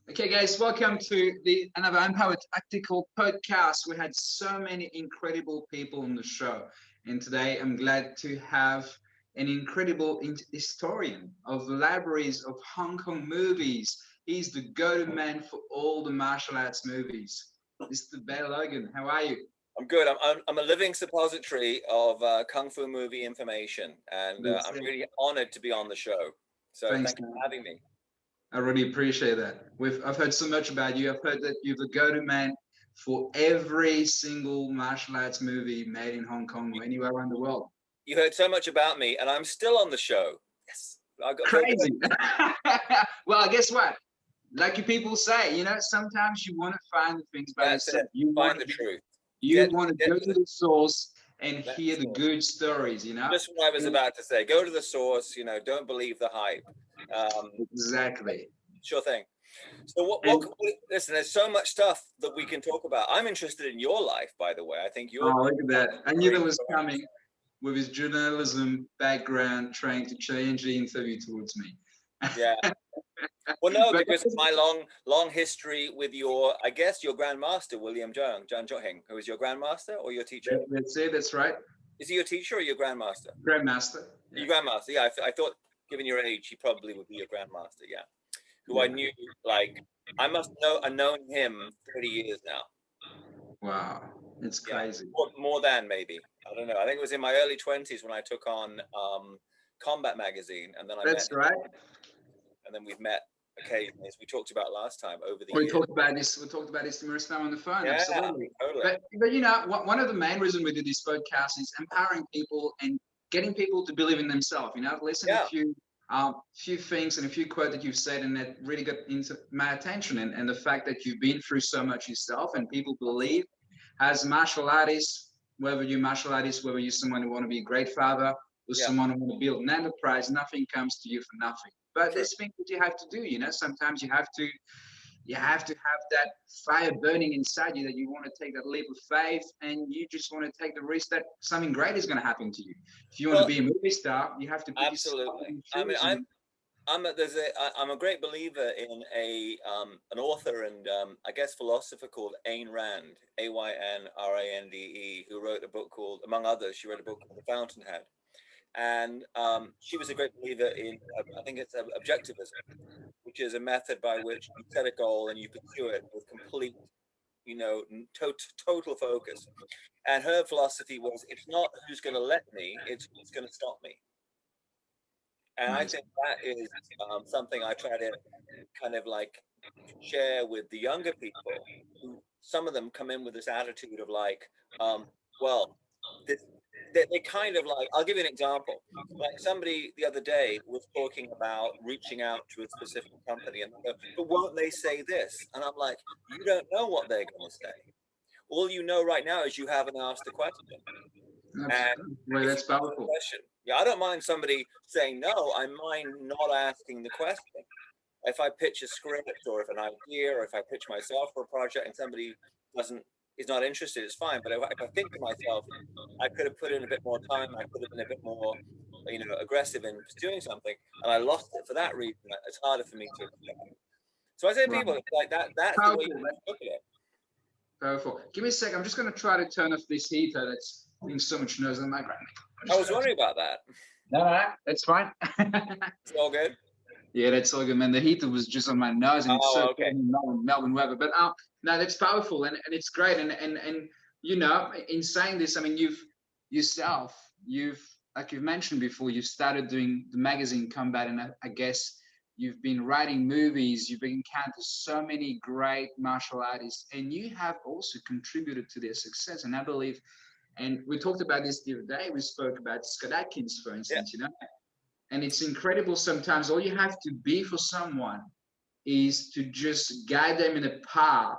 Okay, guys, welcome to the another Empowered Tactical podcast. We had so many incredible people on the show, and today I'm glad to have an incredible historian of the libraries of Hong Kong movies. He's the go-to man for all the martial arts movies. Mr. Bear Logan, how are you? I'm good. I'm a living suppository of Kung Fu movie information, and That's I'm it. really honored to be on the show. So Thanks, thank you man. for having me. I really appreciate that. I've heard so much about you. I've heard that you're the go-to man for every single martial arts movie made in Hong Kong or anywhere around the world. You heard so much about me, and I'm still on the show. Yes, I got feel Crazy. good. Well, guess what? Like you people say, sometimes you want to find the things by That's yourself. it. Find the truth. You Get want to get go to to the the source and hear that's the good stories. just what I was And about to say. Go to the source. Don't believe the hype. Um, exactly. sure thing. So And listen, there's so much stuff that we can talk about. I'm interested in your life, by the way. I think you're oh, look at that. I knew very that was influential. coming with his journalism background trying to change the interview towards me. Yeah. Well, no, But because of my long history with I guess your grandmaster, William John Johing, who is your grandmaster or your teacher? that's it. That's right. Is he your teacher or your grandmaster? Grandmaster. Yeah. Your grandmaster, yeah. I thought, given your age, he probably would be your grandmaster, yeah. Who I Yeah. knew, like, I must know, I've known him 30 years now. Wow. It's Yeah, crazy. more than maybe. I don't know. I think it was in my early 20s when I took on Combat Magazine, and then I met That's him, right. and then we've met occasionally, as we talked about last time, over the We years. talked about this. We talked about this numerous times on the phone. Yeah, Absolutely. totally. But one of the main reasons we do this podcast is empowering people and getting people to believe in themselves. Listen Yeah. a few things and a few quotes that you've said, and that really got into my attention. And the fact that you've been through so much yourself, and people believe as martial artists, whether you're martial artists, whether you're someone who want to be a great father or Yeah, someone who want to build an enterprise, nothing comes to you for nothing. But true. there's things that you have to do. Sometimes you have to have that fire burning inside you, that you want to take that leap of faith, and you just want to take the risk that something great is going to happen to you. If you want to Well, be a movie star, you have to put yourself absolutely. in I mean, shoes. I'm a great believer in an author and I guess philosopher called Ayn Rand, Ayn Rande, who wrote a book called, among others, she wrote a book called The Fountainhead, and she was a great believer in I think it's objectivism, which is a method by which you set a goal and you pursue it with complete, total focus. And her philosophy was, it's not who's going to let me, it's who's going to stop me. And I Nice. think that is something I try to kind of like share with the younger people, who some of them come in with this attitude of like, well, this, they kind of like, I'll give you an example. Like somebody the other day was talking about reaching out to a specific company, and they go, but won't they say this? And I'm like, you don't know what they're going to say. All you know right now is you haven't asked the question. And Well, if you that's ask the powerful. question, yeah, I don't mind somebody saying no. I mind not asking the question. If I pitch a script, or if an idea, or if I pitch myself for a project and somebody doesn't is not interested, it's fine. But if I think to myself, I could have put in a bit more time, I could have been a bit more, aggressive in pursuing something, and I lost it for that reason, it's harder for me to accept. So I say to Right. people, like that's the way Powerful, you man. look at it. Powerful. Give me a sec. I'm just going to try to turn off this heater that's doing so much noise in the background. I was wondering about that. No, that's fine. It's all good. Yeah, that's all good, man. The heater was just on my nose, and it's so Oh, cold okay. in Melbourne weather. But no, that's powerful, and it's great. And in saying this, I mean, you've like you've mentioned before, you've started doing the magazine Combat, and I guess you've been writing movies. You've encountered so many great martial artists, and you have also contributed to their success. And I believe, and we talked about this the other day. We spoke about Scott Atkins, for Yeah. instance. And it's incredible sometimes. All you have to be for someone is to just guide them in a path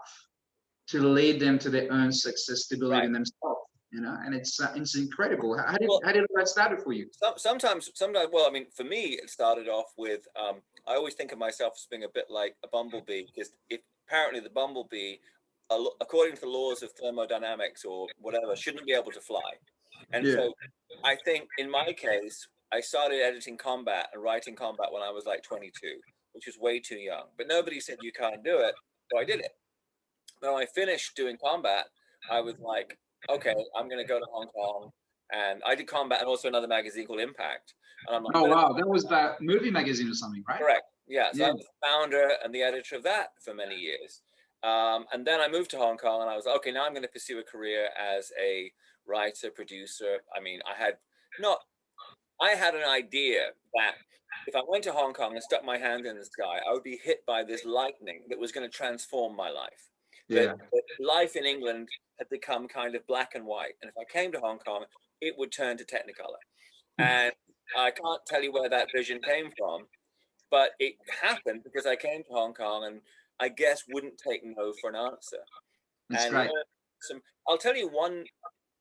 to lead them to their own success, to believe Right. in themselves. And it's incredible. How did Well, how did that start for you? sometimes, well, I mean, for me, it started off with, I always think of myself as being a bit like a bumblebee, because apparently the bumblebee, according to the laws of thermodynamics or whatever, shouldn't be able to fly. And Yeah. so I think in my case, I started editing Combat and writing Combat when I was like 22. which was way too young. But nobody said you can't do it, so I did it. When I finished doing combat, I was like, okay, I'm going to go to Hong Kong, and I did combat and also another magazine called Impact. And I'm like, Oh wow, that was that movie magazine or something, right? correct. Yeah. So I Yeah. was the founder and the editor of that for many years. And then I moved to Hong Kong and I was like, okay, now I'm going to pursue a career as a writer, producer. I mean, I had an idea that if I went to Hong Kong and stuck my hand in the sky, I would be hit by this lightning that was going to transform my life. Yeah. That life in England had become kind of black and white. And if I came to Hong Kong, it would turn to Technicolor. And I can't tell you where that vision came from, but it happened because I came to Hong Kong and I guess wouldn't take no for an answer. That's And great. I'll tell you one,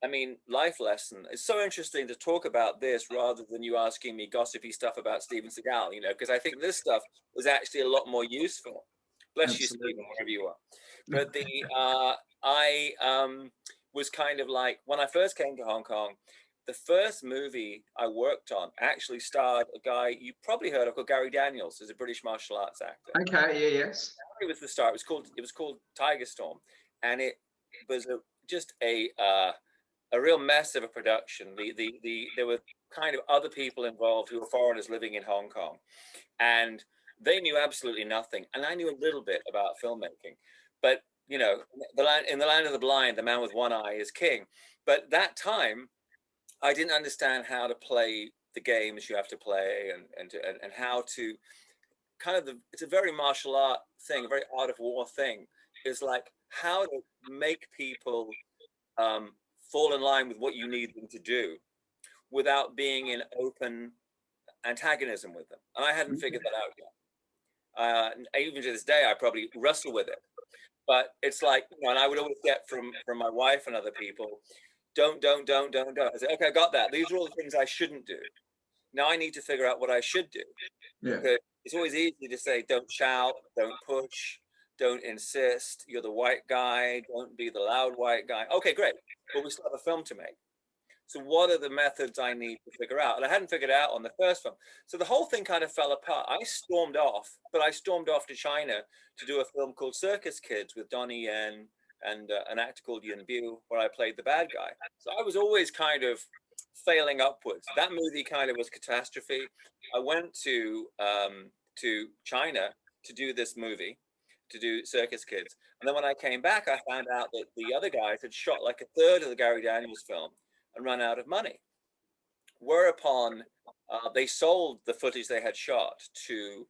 I mean, life lesson. It's so interesting to talk about this rather than you asking me gossipy stuff about Steven Seagal, because I think this stuff was actually a lot more useful. Bless you, Absolutely. Steven, wherever you are. But I was kind of like, when I first came to Hong Kong, the first movie I worked on actually starred a guy you probably heard of called Gary Daniels, who's a British martial arts actor. Okay. Yeah. Yes. It was the star. It was called Tiger Storm, and it was just a real mess of a production. There were kind of other people involved who were foreigners living in Hong Kong, and they knew absolutely nothing, and I knew a little bit about filmmaking, but in the land of the blind, the man with one eye is king. But that time, I didn't understand how to play the games you have to play, and how to it's a very martial art thing, a very art of war thing. Is like how to make people fall in line with what you need them to do without being in open antagonism with them. And I hadn't figured that out yet. Even to this day, I probably wrestle with it. But it's like, and I would always get from my wife and other people, don't. I say, okay, I got that. These are all the things I shouldn't do. Now I need to figure out what I should do. Yeah. Because it's always easy to say, don't shout, don't push, don't insist. You're the white guy. Don't be the loud white guy. Okay, great. But we still have a film to make. So what are the methods I need to figure out? And I hadn't figured out on the first film. So the whole thing kind of fell apart. I stormed off to China to do a film called Circus Kids with Donnie Yen and an actor called Yuen Biao, where I played the bad guy. So I was always kind of failing upwards. That movie kind of was catastrophe. I went to China to do this movie, to do Circus Kids. And then when I came back, I found out that the other guys had shot like a third of the Gary Daniels film and run out of money. Whereupon they sold the footage they had shot to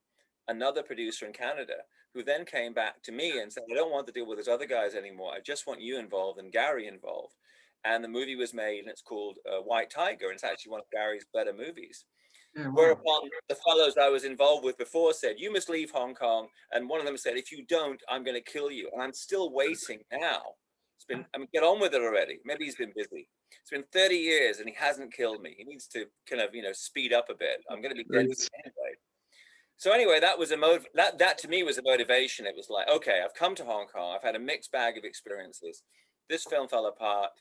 another producer in Canada, who then came back to me and said, I don't want to deal with those other guys anymore. I just want you involved and Gary involved. And the movie was made, and it's called White Tiger, and it's actually one of Gary's better movies. Yeah, wow. Whereupon the fellows I was involved with before said, you must leave Hong Kong. And one of them said, if you don't, I'm going to kill you. And I'm still waiting now. Get on with it already. Maybe he's been busy. It's been 30 years and he hasn't killed me. He needs to kind of, speed up a bit. I'm going to be dead anyway. So anyway, that was that to me was a motivation. It was like, okay, I've come to Hong Kong. I've had a mixed bag of experiences. This film fell apart.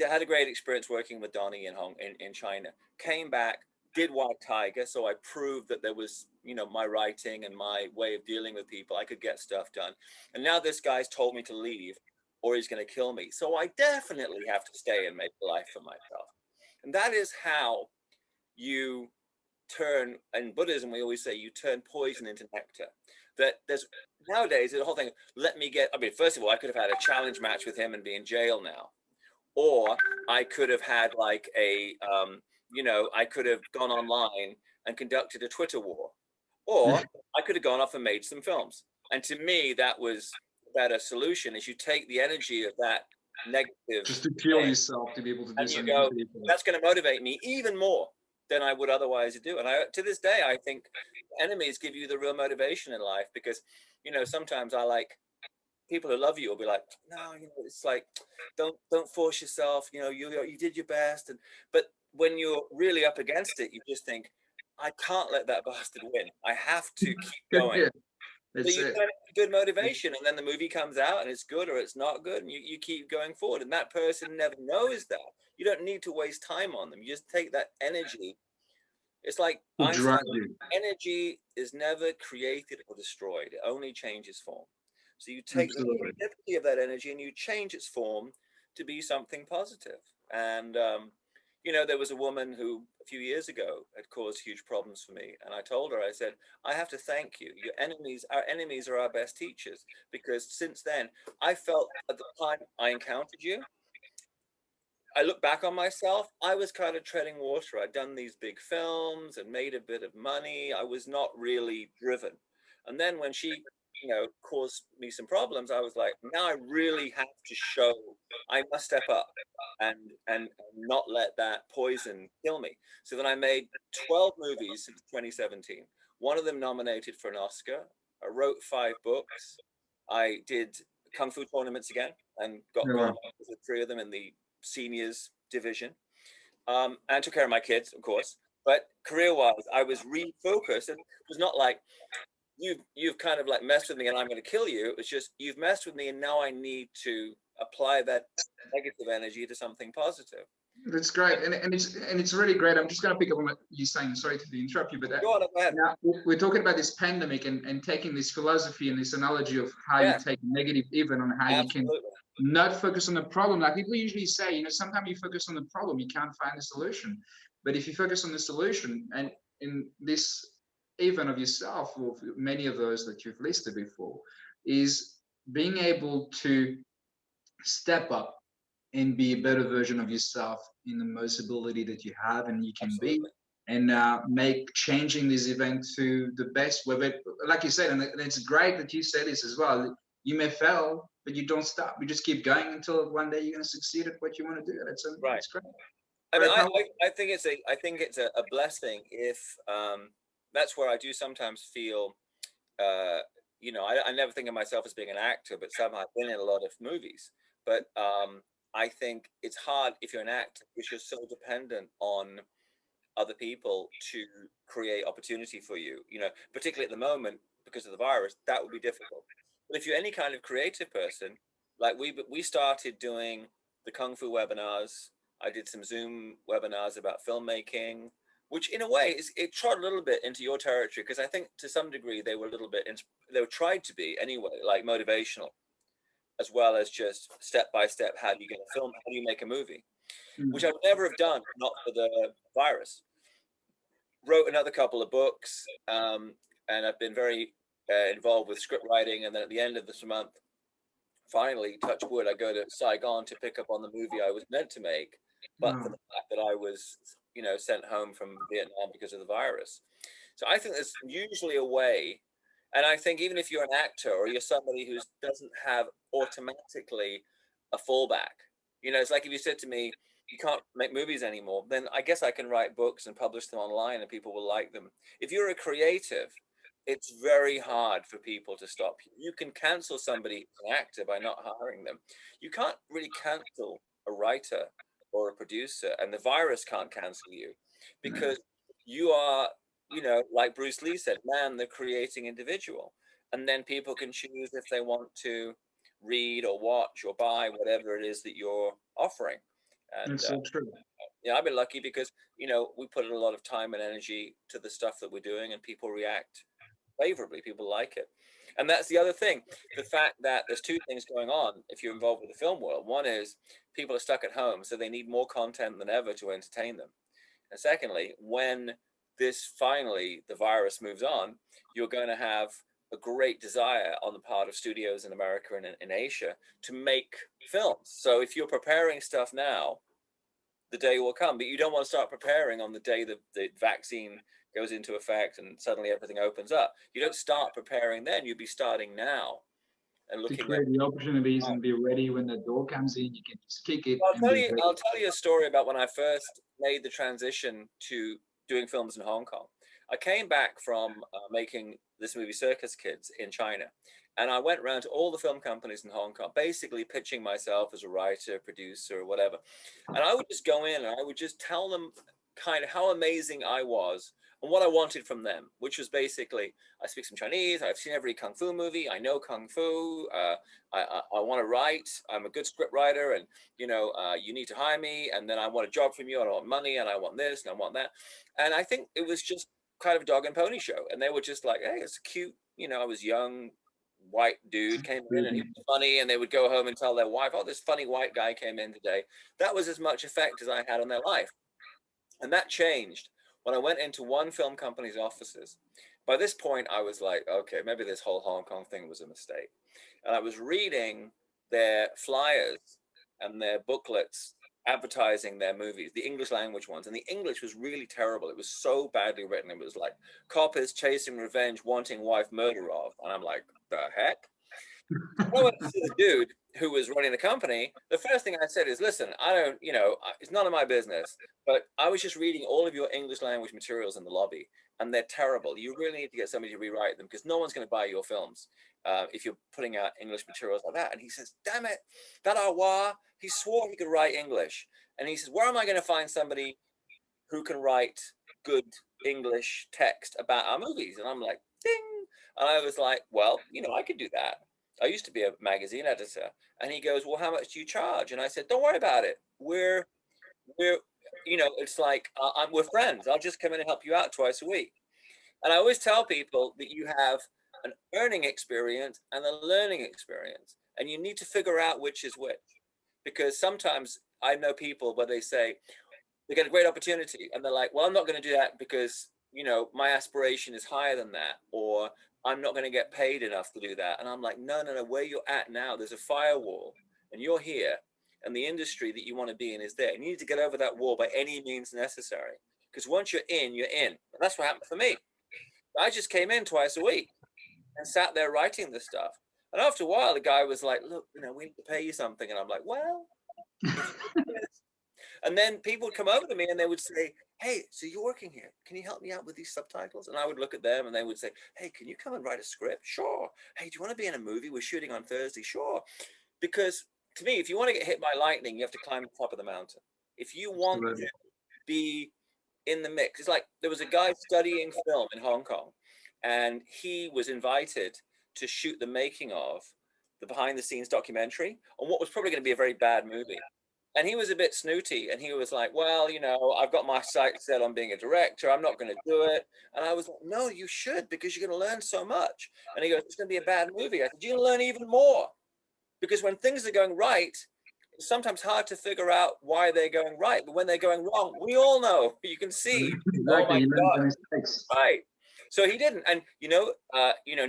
I had a great experience working with Donnie in China. Came back, did White Tiger. So I proved that there was, my writing and my way of dealing with people. I could get stuff done. And now this guy's told me to leave, or he's going to kill me. So I definitely have to stay and make a life for myself. And that is how you turn, in Buddhism, we always say you turn poison into nectar. That there's nowadays the whole thing, first of all, I could have had a challenge match with him and be in jail now. Or I could have had like I could have gone online and conducted a Twitter war. Or I could have gone off and made some films. And to me, that was better solution is you take the energy of that negative just to kill yourself to be able to do something. And you go, that's going to motivate me even more than I would otherwise do. And to this day, I think enemies give you the real motivation in life, because sometimes I like people who love you will be like, no, it's like don't force yourself, you did your best, but when you're really up against it, you just think, I can't let that bastard win. I have to keep going. So you get good motivation, and then the movie comes out and it's good or it's not good, and you keep going forward. And that person never knows that. You don't need to waste time on them. You just take that energy It's like To drive Einstein, you. energy is never created or destroyed. It only changes form. So you take the Absolutely. negativity of that energy and you change its form to be something positive. And, you know, there was a woman who a few years ago had caused huge problems for me. And I told her, I said, I have to thank you. Our enemies are our best teachers. Because since then, I felt at the time I encountered you, I look back on myself, I was kind of treading water. I'd done these big films and made a bit of money. I was not really driven. And then when she, you know, caused me some problems, I was like, now I really have to show, I must step up and not let that poison kill me. So then I made 12 movies since 2017. One of them nominated for an Oscar. I wrote 5 books. I did kung fu tournaments again and got Yeah, gold well, medals with 3 of them in the seniors division, and took care of my kids, of course. But career-wise, I was refocused, and it was not like you've kind of like messed with me and I'm going to kill you. It's just you've messed with me, and now I need to apply that negative energy to something positive. that's great, and it's really great. I'm just going to pick up on what you're saying. Sorry to interrupt you, but Go on, go ahead. now we're talking about this pandemic and taking this philosophy and this analogy of how you Yeah, take negative even on how you can absolutely. not focus on the problem. Like people usually say, sometimes you focus on the problem, you can't find the solution. But if you focus on the solution, and in this even of yourself, or many of those that you've listed before, is being able to step up and be a better version of yourself in the most ability that you have and you can be, Absolutely. and make changing this event to the best. Whether, like you said, and it's great that you said this as well. You may fail, but you don't stop. You just keep going until one day you're going to succeed at what you want to do. Right. That's great. I mean, Very powerful. I think it's a blessing if, that's where I do sometimes feel, uh, you know, I never think of myself as being an actor, but somehow I've been in a lot of movies. But I think it's hard if you're an actor because you're so dependent on other people to create opportunity for you. You know, particularly at the moment because of the virus, that would be difficult. But if you're any kind of creative person, like we started doing the Kung Fu webinars. I did some Zoom webinars about filmmaking, which in a way it trod a little bit into your territory because I think to some degree they were a little bit they were tried to be anyway, like motivational, as well as just step by step, how do you get a film, how do you make a movie, which I would never have done not for the virus. Wrote another couple of books, and I've been very involved with script writing. And then at the end of this month, finally, touch wood, I go to Saigon to pick up on the movie I was meant to make, but for Wow. the fact that I was, you know, sent home from Vietnam because of the virus. So I think there's usually a way, and I think even if you're an actor or you're somebody who doesn't have automatically a fallback, you know, it's like if you said to me, you can't make movies anymore, then I guess I can write books and publish them online and people will like them. If you're a creative, it's very hard for people to stop you. You can cancel somebody, an actor, by not hiring them. You can't really cancel a writer or a producer, and the virus can't cancel you because you are, you know, like Bruce Lee said, man, the creating individual. And then people can choose if they want to read or watch or buy whatever it is that you're offering. And It's so true. yeah, I've been lucky because, you know, we put in a lot of time and energy to the stuff that we're doing, and people react favorably. People like it. And that's the other thing, the fact that there's 2 things going on if you're involved with the film world. One is people are stuck at home, so they need more content than ever to entertain them. And secondly, when this finally, the virus moves on, you're going to have a great desire on the part of studios in America and in Asia to make films. So if you're preparing stuff now, the day will come, but you don't want to start preparing on the day that the vaccine goes into effect and suddenly everything opens up. You don't start preparing then, you'd be starting now and To looking at. create the opportunities and be ready when the door comes in, you can just kick it I'll and tell be you. ready. I'll tell you a story about when I first made the transition to doing films in Hong Kong. I came back from making this movie Circus Kids in China, and I went around to all the film companies in Hong Kong, basically pitching myself as a writer, producer, or whatever. And I would just go in and I would just tell them kind of how amazing I was and what I wanted from them, which was basically, I speak some Chinese, I've seen every Kung Fu movie, I know Kung Fu, I want to write, I'm a good script writer, and, you need to hire me, and then I want a job from you, and I want money, and I want this, and I want that. And I think it was just kind of a dog and pony show. And they were just like, hey, it's cute. I was young, white dude came in and he was funny, and they would go home and tell their wife, oh, this funny white guy came in today. That was as much effect as I had on their life. And that changed when I went into one film company's offices. By this point, I was like, okay, maybe this whole Hong Kong thing was a mistake. And I was reading their flyers and their booklets advertising their movies, the English language ones. And the English was really terrible. It was so badly written. It was like, cop is chasing revenge, wanting wife murder of. And I'm like, the heck? I went to the dude who was running the company. The first thing I said is, listen, I don't, it's none of my business, but I was just reading all of your English language materials in the lobby, and they're terrible. You really need to get somebody to rewrite them, because no one's going to buy your films if you're putting out English materials like that. And he says, damn it, that Awa, he swore he could write English. And he says, where am I going to find somebody who can write good English text about our movies? And I'm like, ding. And I was like, well, I could do that. I used to be a magazine editor. And he goes, well, how much do you charge? And I said, don't worry about it. We're it's like, we're friends. I'll just come in and help you out twice a week. And I always tell people that you have an earning experience and a learning experience, and you need to figure out which is which. Because sometimes I know people where they say they get a great opportunity and they're like, well, I'm not going to do that because, my aspiration is higher than that, or I'm not going to get paid enough to do that. And I'm like, no, where you're at now, there's a firewall, and you're here, and the industry that you want to be in is there. And you need to get over that wall by any means necessary. Because once you're in, you're in. And that's what happened for me. I just came in twice a week and sat there writing this stuff. And after a while, the guy was like, look, we need to pay you something. And I'm like, well, and then people would come over to me and they would say, hey, so you're working here. Can you help me out with these subtitles? And I would look at them and they would say, hey, can you come and write a script? Sure. Hey, do you want to be in a movie? We're shooting on Thursday. Sure. Because to me, if you want to get hit by lightning, you have to climb the top of the mountain. If you want to be in the mix, it's like there was a guy studying film in Hong Kong, and he was invited to shoot the making of the behind the scenes documentary on what was probably going to be a very bad movie. And he was a bit snooty, and he was like, well, I've got my sights set on being a director. I'm not going to do it. And I was like, no, you should, because you're going to learn so much. And he goes, it's going to be a bad movie. I said, you're going to learn even more. Because when things are going right, it's sometimes hard to figure out why they're going right. But when they're going wrong, we all know. You can see. Exactly. Oh my God. Right. So he didn't. And,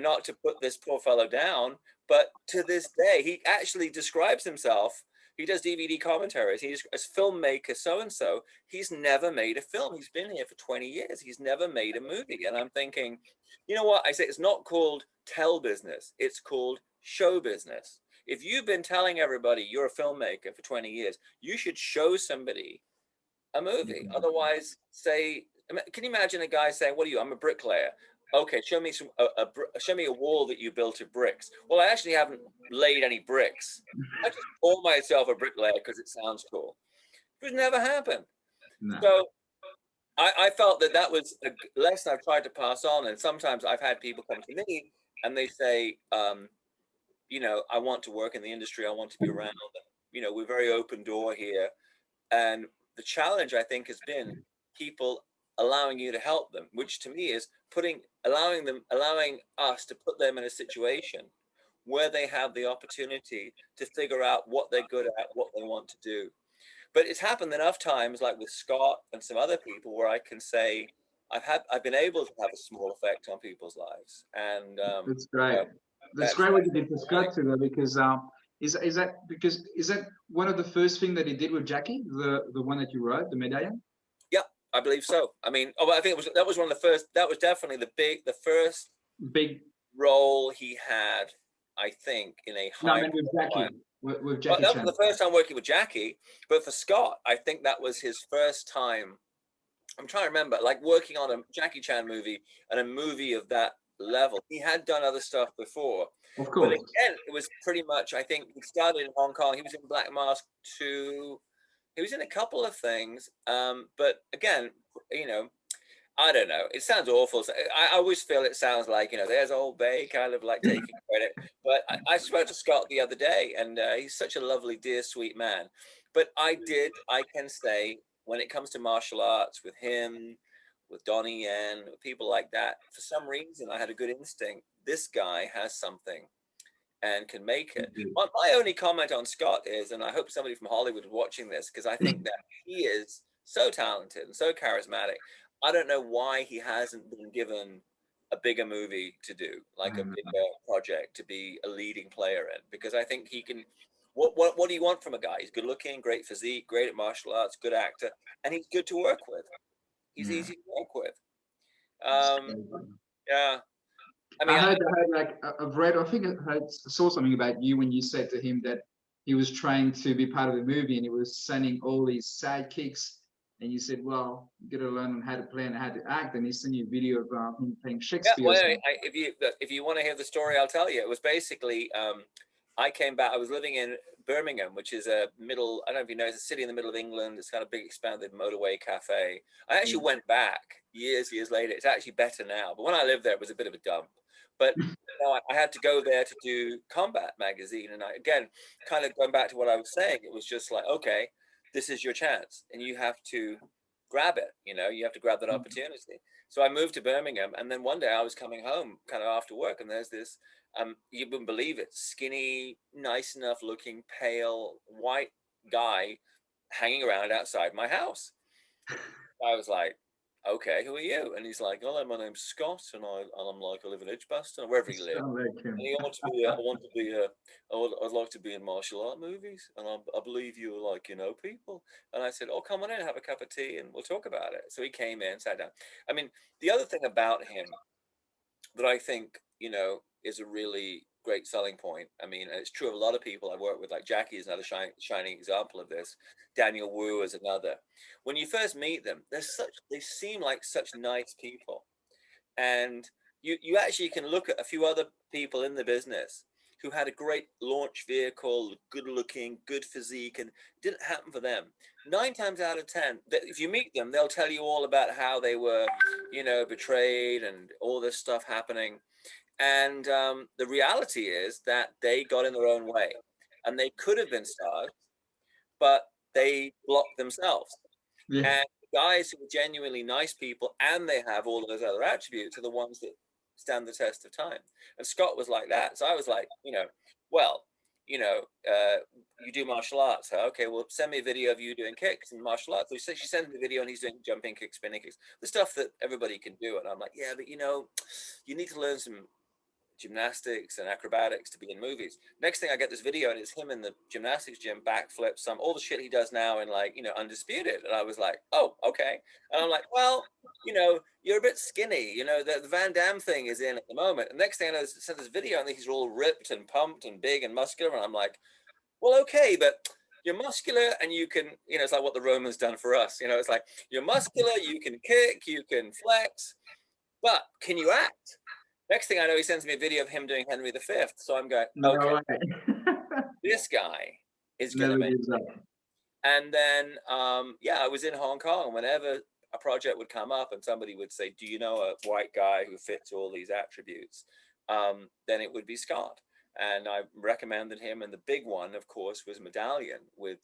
not to put this poor fellow down, but to this day, he actually describes himself. He does DVD commentaries. He's a filmmaker, so-and-so. He's never made a film. He's been here for 20 years. He's never made a movie. And I'm thinking, you know what? I say it's not called tell business. It's called show business. If you've been telling everybody you're a filmmaker for 20 years, you should show somebody a movie. Otherwise, can you imagine a guy saying, what are you? I'm a bricklayer. Okay, show me show me a wall that you built of bricks. Well, I actually haven't laid any bricks. I just call myself a bricklayer because it sounds cool. It would never happen. No. So I felt that was a lesson I've tried to pass on. And sometimes I've had people come to me and they say, I want to work in the industry. I want to be around. We're very open door here. And the challenge, I think, has been people allowing you to help them, which to me is allowing us to put them in a situation where they have the opportunity to figure out what they're good at, what they want to do. But it's happened enough times, like with Scott and some other people, where I can say I've been able to have a small effect on people's lives. And that's great. That's great what you did for Scott too, though, because is that one of the first things that he did with Jackie, the one that you wrote, the Medallion? Yeah, I believe so. I mean, I think that was one of the first. That was definitely the first big role he had. I think in a high. No, with Jackie. With Jackie that was the first time working with Jackie, but for Scott, I think that was his first time. I'm trying to remember, like working on a Jackie Chan movie and a movie of that level. He had done other stuff before, of course. But again, it was pretty much. I think he started in Hong Kong. He was in Black Mask 2. He was in a couple of things, but again, I don't know. It sounds awful. I always feel it sounds like, there's old Bay kind of like taking credit. But I spoke to Scott the other day, and he's such a lovely, dear, sweet man. But I can say, when it comes to martial arts with him, with Donnie Yen, people like that, for some reason, I had a good instinct. This guy has something and can make it. My only comment on Scott is, and I hope somebody from Hollywood is watching this, because I think that he is so talented and so charismatic. I don't know why he hasn't been given a bigger movie to do, like a bigger project to be a leading player in, because I think he can. What do you want from a guy? He's good looking, great physique, great at martial arts, good actor, and he's good to work with. He's easy to work with. Yeah. I mean, I've read, I think I saw something about you when you said to him that he was trying to be part of the movie and he was sending all these sidekicks, and you said, well, you got to learn how to play and how to act, and he sent you a video of him playing yeah. Shakespeare. Well, if you want to hear the story, I'll tell you. It was basically I came back. I was living in Birmingham, which is I don't know if you know, it's a city in the middle of England. It's got a big expanded motorway cafe. I actually went back years later. It's actually better now. But when I lived there, it was a bit of a dump. But I had to go there to do Combat magazine. And again, kind of going back to what I was saying, it was just like, okay, this is your chance and you have to grab it. You have to grab that opportunity. So I moved to Birmingham, and then one day I was coming home kind of after work, and there's this, you wouldn't believe it, skinny, nice enough looking, pale, white guy hanging around outside my house. I was like, okay, who are you? And he's like, oh, my name's Scott, and I'm like, I live in Edgbaston, or wherever he lived. And he wanted to be, I'd like to be in martial art movies, and I believe you like, people. And I said, oh, come on in, have a cup of tea, and we'll talk about it. So he came in, sat down. I mean, the other thing about him that I think, is a really great selling point. I mean, it's true of a lot of people I work with, like Jackie is another shining example of this. Daniel Wu is another. When you first meet them, they seem like such nice people. And you actually can look at a few other people in the business who had a great launch vehicle, good looking, good physique, and it didn't happen for them. 9 times out of 10, if you meet them, they'll tell you all about how they were, betrayed and all this stuff happening. And the reality is that they got in their own way, and they could have been stars, but they blocked themselves. And guys who are genuinely nice people and they have all of those other attributes are the ones that stand the test of time. And Scott was like that. So I was like, well, you do martial arts. Huh? Okay, well, send me a video of you doing kicks and martial arts. So she sends me a video and he's doing jumping kicks, spinning kicks, the stuff that everybody can do. And I'm like, yeah, but you need to learn some gymnastics and acrobatics to be in movies. Next thing I get this video and it's him in the gymnastics gym, backflips, all the shit he does now in Undisputed. And I was like, oh, okay. And I'm like, well, you're a bit skinny, the Van Damme thing is in at the moment. And next thing I know, sent this video and he's all ripped and pumped and big and muscular. And I'm like, well, okay, but you're muscular and you can, it's like what the Romans done for us. It's like you're muscular, you can kick, you can flex, but can you act? Next thing I know, he sends me a video of him doing Henry V. So I'm going, okay, this guy is going to make it. And then, I was in Hong Kong. Whenever a project would come up and somebody would say, do you know a white guy who fits all these attributes? Then it would be Scott. And I recommended him. And the big one, of course, was Medallion with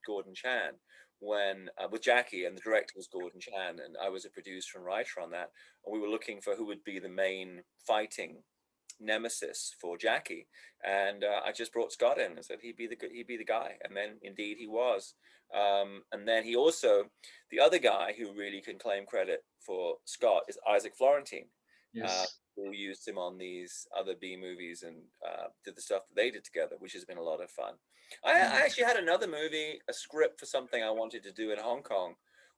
Gordon Chan. With Jackie, and the director was Gordon Chan, and I was a producer and writer on that, and we were looking for who would be the main fighting nemesis for Jackie, and I just brought Scott in and said he'd be the guy, and then indeed he was. And then he also, the other guy who really can claim credit for Scott is Isaac Florentine. Yes. Who used him on these other B movies and did the stuff that they did together, which has been a lot of fun. I actually had another movie, a script for something I wanted to do in Hong Kong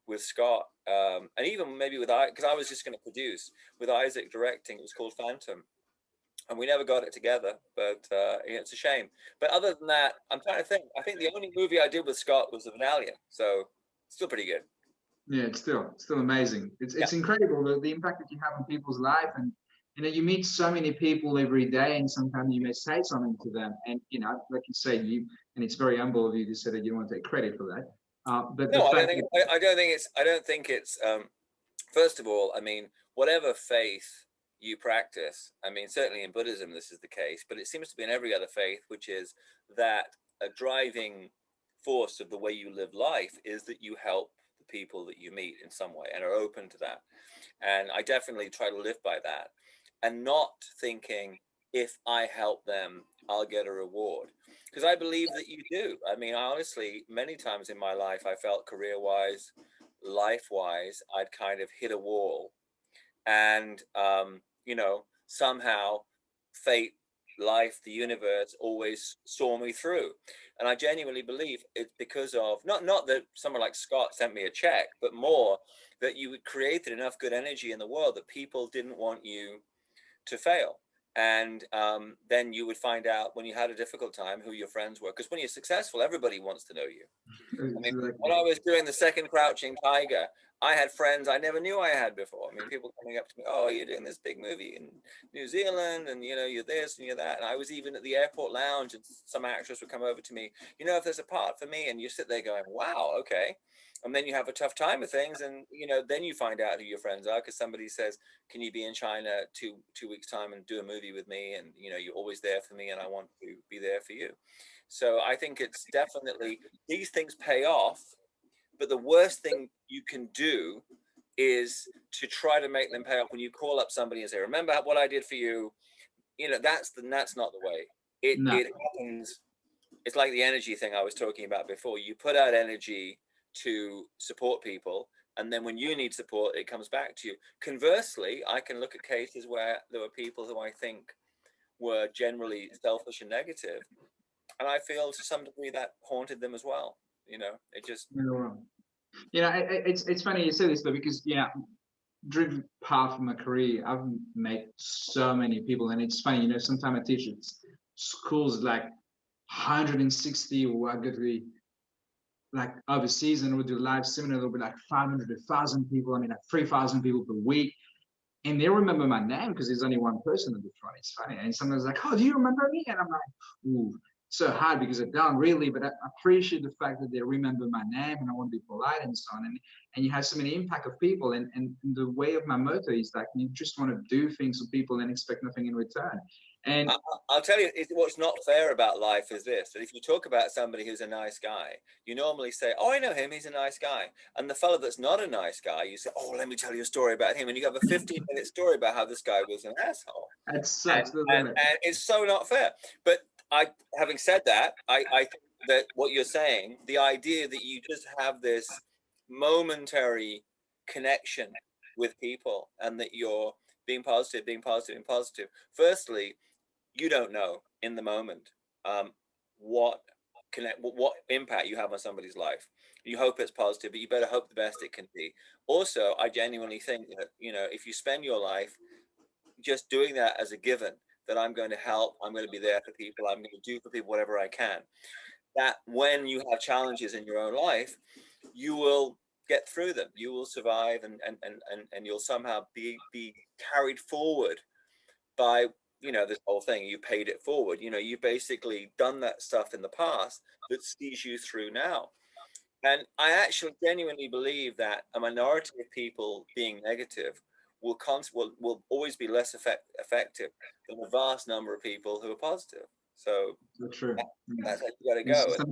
with Scott, and even maybe because I was just going to produce with Isaac directing. It was called Phantom, and we never got it together, but it's a shame. But other than that, I'm trying to think. I think the only movie I did with Scott was The Medallion, so still pretty good. Yeah, it's still amazing. It's incredible the impact that you have on people's life, and you meet so many people every day, and sometimes you may say something to them, and like you say, and it's very humble of you to say that you don't want to take credit for that. But no, I don't think it's first of all, I mean, whatever faith you practice, I mean, certainly in Buddhism, this is the case, but it seems to be in every other faith, which is that a driving force of the way you live life is that you help the people that you meet in some way and are open to that. And I definitely try to live by that and not thinking if I help them, I'll get a reward. Because I believe that you do. I mean, honestly, many times in my life, I felt career wise, life wise, I'd kind of hit a wall. And, somehow fate, life, the universe always saw me through. And I genuinely believe it's because of not that someone like Scott sent me a check, but more that you created enough good energy in the world that people didn't want you to fail. And then you would find out when you had a difficult time who your friends were. Because when you're successful, everybody wants to know you. I mean, when I was doing the second Crouching Tiger, I had friends I never knew I had before. I mean, people coming up to me, "Oh, you're doing this big movie in New Zealand, and you're this and you're that." And I was even at the airport lounge, and some actress would come over to me, "If there's a part for me," and you sit there going, "Wow, okay." And then you have a tough time with things, and then you find out who your friends are because somebody says, "Can you be in China two weeks time and do a movie with me?" And you're always there for me, and I want to be there for you. So I think it's definitely these things pay off, but the worst thing you can do is to try to make them pay off when you call up somebody and say, "Remember what I did for you?" That's not the way. No. It happens. It's like the energy thing I was talking about before. You put out energy to support people, and then when you need support, it comes back to you. Conversely, I can look at cases where there were people who I think were generally selfish and negative, and I feel to some degree that haunted them as well. It just You're wrong. It's funny you say this though, because during part of my career, I've met so many people, and it's funny, sometimes I teach at schools like 160, or I go to the like overseas and we do live seminar, there'll be like 500, 1,000 people. I mean, like 3,000 people per week. And they remember my name because there's only one person at the front. It's funny. And someone's like, "Oh, do you remember me?" And I'm like, "Ooh, so hard because I don't really, but I appreciate the fact that they remember my name and I want to be polite and so on." And you have so many impact of people. And the way of my motto is like, you just want to do things for people and expect nothing in return. And I'll tell you, what's not fair about life is this: that if you talk about somebody who's a nice guy, you normally say, "Oh, I know him; he's a nice guy." And the fellow that's not a nice guy, you say, "Oh, let me tell you a story about him," and you have a 15-minute story about how this guy was an asshole. that And, sucks, doesn't it? and it's so not fair. But having said that, I think that what you're saying, the idea that you just have this momentary connection with people, and that you're being positive, being positive, being positive. Firstly, you don't know in the moment what what impact you have on somebody's life. You hope it's positive, but you better hope the best it can be. Also, I genuinely think that if you spend your life just doing that as a given, that I'm going to help, I'm going to be there for people, I'm going to do for people whatever I can, that when you have challenges in your own life, you will get through them, you will survive, and you'll somehow be carried forward by this whole thing. You paid it forward. You basically done that stuff in the past that sees you through now. And I actually genuinely believe that a minority of people being negative will always be less effective than a vast number of people who are positive. So So true. that's how you got to It's go. just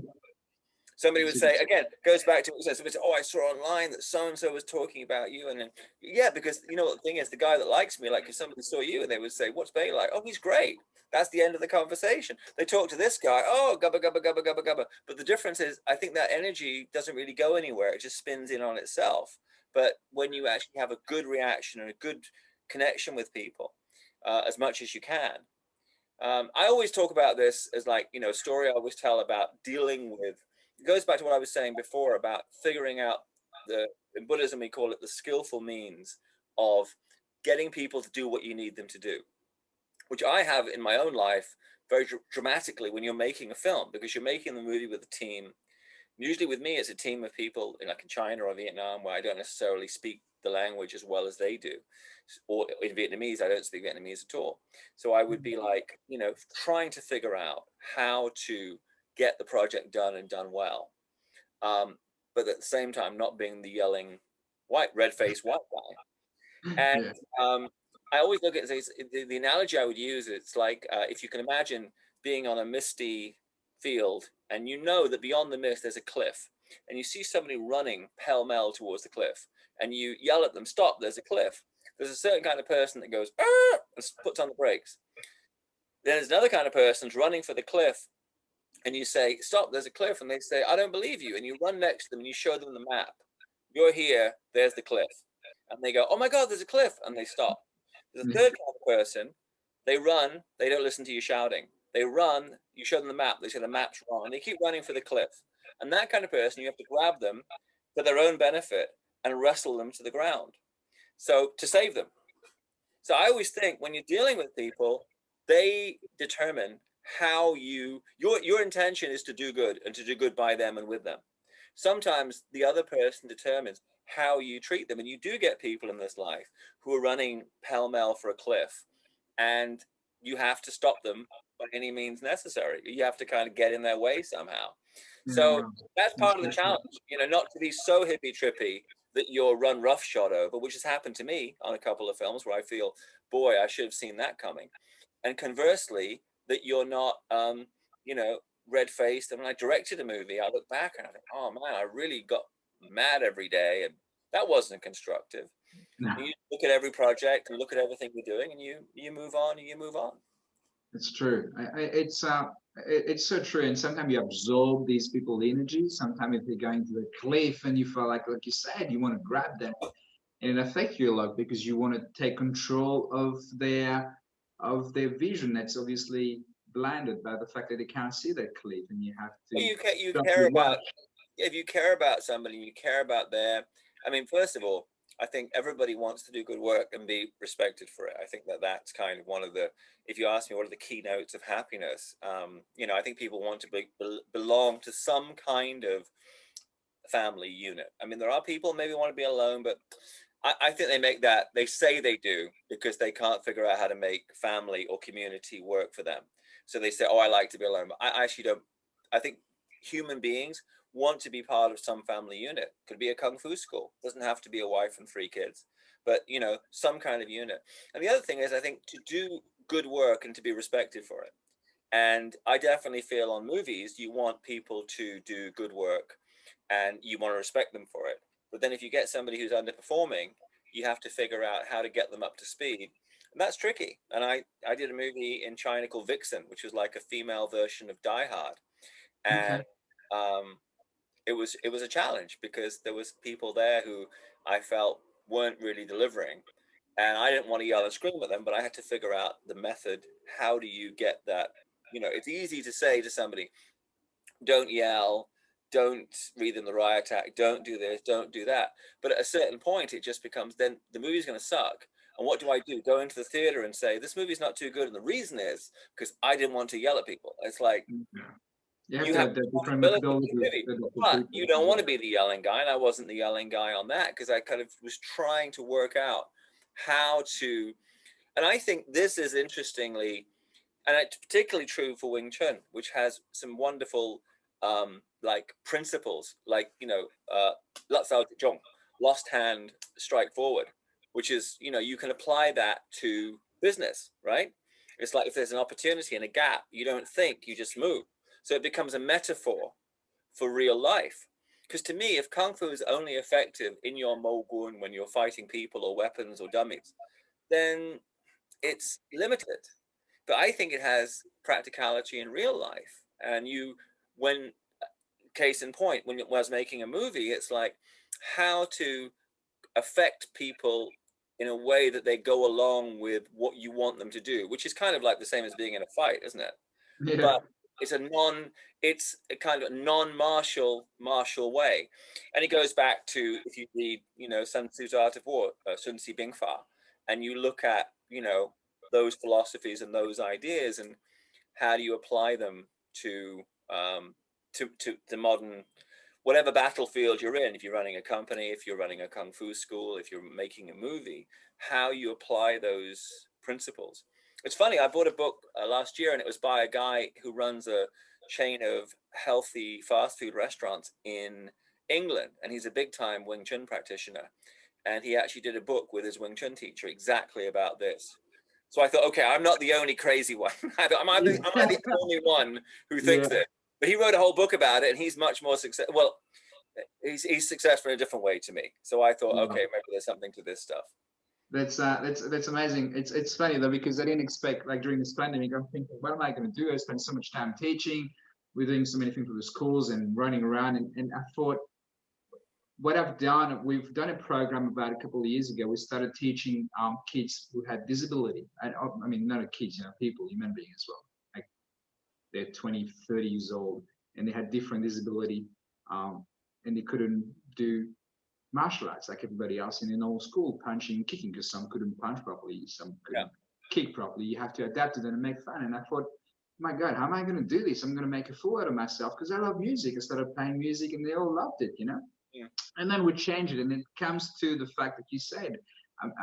Somebody would say, again, goes back to what we said. Somebody said, "Oh, I saw online that so and so was talking about you," and then yeah, because what the thing is, the guy that likes me, like if somebody saw you and they would say, "What's Bay like?" "Oh, he's great." That's the end of the conversation. They talk to this guy, "Oh, gubba gubba gubba gubba gubba." But the difference is, I think that energy doesn't really go anywhere. It just spins in on itself. But when you actually have a good reaction and a good connection with people, as much as you can, I always talk about this as like, a story I always tell about dealing with. It goes back to what I was saying before about figuring out in Buddhism, we call it the skillful means of getting people to do what you need them to do, which I have in my own life very dramatically when you're making a film, because you're making the movie with a team. Usually with me, it's a team of people like in China or Vietnam where I don't necessarily speak the language as well as they do. Or in Vietnamese, I don't speak Vietnamese at all. So I would be like, trying to figure out how to get the project done and done well. But at the same time, not being the yelling red face white guy. And Yeah. I always look at this, the analogy I would use, it's like if you can imagine being on a misty field and you know that beyond the mist there's a cliff, and you see somebody running pell-mell towards the cliff, and you yell at them, stop, there's a cliff. There's a certain kind of person that goes, "Arr!" and puts on the brakes. Then there's another kind of person who's running for the cliff, and you say, stop, there's a cliff, and they say, I don't believe you, and you run next to them and you show them the map. You're here, there's the cliff. And they go, oh my God, there's a cliff, and they stop. There's a third kind of person, they run, they don't listen to you shouting. They run, you show them the map, they say the map's wrong, and they keep running for the cliff. And that kind of person, you have to grab them for their own benefit and wrestle them to the ground. So to save them. So I always think when you're dealing with people, they determine how your intention is to do good and to do good by them and with them. Sometimes the other person determines how you treat them, and you do get people in this life who are running pell-mell for a cliff, and you have to stop them by any means necessary. You have to kind of get in their way somehow. Yeah, So wow. that's That's part of the great. challenge, not to be so hippy trippy that you're run roughshod over, which has happened to me on a couple of films where I feel, boy, I should have seen that coming. And conversely, that you're not, red faced. And when I directed a movie, I look back and I think, oh man, I really got mad every day, and that wasn't constructive. No. And you look at every project and look at everything you're doing, and you move on and you move on. It's true. It's so true. And sometimes you absorb these people's energy. Sometimes if they're going to the cliff and you feel like you said, you want to grab them, and it affects you a lot because you want to take control of their vision. That's obviously blinded by the fact that they can't see that cliff, and you have Well, to you stop care your about, watch. if you care about somebody, you care about their, I mean, first of all, I think everybody wants to do good work and be respected for it. I think that that's kind of one of the, if you ask me what are the keynotes of happiness, I think people want to belong to some kind of family unit. I mean, there are people maybe want to be alone, but I think they say they do because they can't figure out how to make family or community work for them. So they say, oh, I like to be alone. But I actually don't. I think human beings want to be part of some family unit. Could be a kung fu school. Doesn't have to be a wife and 3 kids, but some kind of unit. And the other thing is, I think to do good work and to be respected for it. And I definitely feel on movies, you want people to do good work and you want to respect them for it. But then if you get somebody who's underperforming, you have to figure out how to get them up to speed. And that's tricky. And I did a movie in China called Vixen, which was like a female version of Die Hard. And Okay. um, it was a challenge because there was people there who I felt weren't really delivering. And I didn't want to yell and scream at them, but I had to figure out the method. How do you get that? It's easy to say to somebody, don't yell, don't read them the riot act, don't do this, don't do that. But at a certain point, it just becomes, then the movie's going to suck. And what do I do? Go into the theater and say, this movie's not too good. And the reason is because I didn't want to yell at people. It's like, Yeah. You have you to have have the different responsibility for the methodologies movie, for the but people. you don't want to be the yelling guy. And I wasn't the yelling guy on that because I kind of was trying to work out how to, and I think this is interestingly, and it's particularly true for Wing Chun, which has some wonderful like principles, like Lat Sao Zhong, lost hand, strike forward, which is you can apply that to business, right? It's like if there's an opportunity and a gap, you don't think, you just move. So it becomes a metaphor for real life. Because to me, if kung fu is only effective in your Mo Gun when you're fighting people or weapons or dummies, then it's limited. But I think it has practicality in real life. And when, case in point, when I was making a movie, it's like how to affect people in a way that they go along with what you want them to do, which is kind of like the same as being in a fight, isn't it? Yeah. But it's a kind of martial way. And it goes back to, if you read Sun Tzu's Art of War, Sun Tzu Bing Fa, and you look at those philosophies and those ideas, and how do you apply them to the modern, whatever battlefield you're in. If you're running a company, if you're running a kung fu school, if you're making a movie, how you apply those principles. It's funny, I bought a book last year, and it was by a guy who runs a chain of healthy fast food restaurants in England, and he's a big time Wing Chun practitioner. and he actually did a book with his Wing Chun teacher exactly about this. So I thought, okay, I'm not the only crazy one. Am I the only one who thinks it? But he wrote a whole book about it, and he's much more successful. Well, he's successful in a different way to me. So I thought, okay, maybe there's something to this stuff. That's amazing. It's funny though, because I didn't expect, like during this pandemic, I'm thinking, what am I going to do? I spend so much time teaching. We're doing so many things for the schools and running around, and I thought, what I've done, we've done a program about a couple of years ago. We started teaching kids who had disability. I mean, not kids, people, human beings as well. Like they're 20, 30 years old, and they had different disability, and they couldn't do martial arts like everybody else in a normal school, punching and kicking, because some couldn't punch properly, some couldn't kick properly. You have to adapt to them and make fun. And I thought, my God, how am I going to do this? I'm going to make a fool out of myself, because I love music. I started playing music and they all loved it, Yeah. And then we changed it. And it comes to the fact that you said,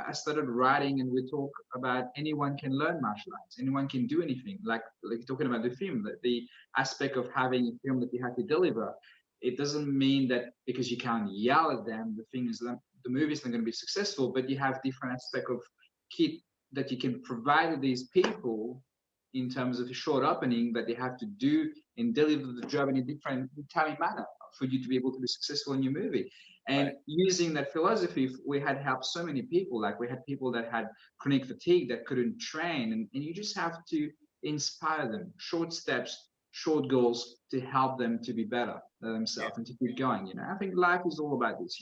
I started writing, and we talk about anyone can learn martial arts. Anyone can do anything. Like talking about the film, the aspect of having a film that you have to deliver. It doesn't mean that because you can't yell at them, the thing is that the movie is not going to be successful, but you have different aspect of kit that you can provide to these people in terms of a short opening that they have to do and deliver the job in a different timely manner for you to be able to be successful in your movie. And using that philosophy, we had helped so many people. Like we had people that had chronic fatigue that couldn't train, and you just have to inspire them, short steps, short goals to help them to be better themselves and to keep going. I think life is all about this.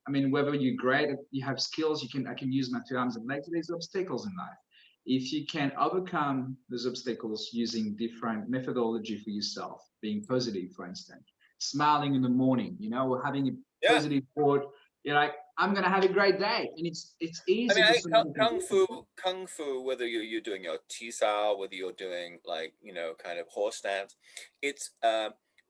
I mean, whether you're great, you have skills, I can use my 2 arms and legs. There's obstacles in life. If you can overcome those obstacles using different methodology for yourself, being positive, for instance, smiling in the morning, or having a positive thought, you're like, I'm gonna have a great day, and it's easy. I mean, kung fu, whether you're doing your tisao, whether you're doing like kind of horse stance, it's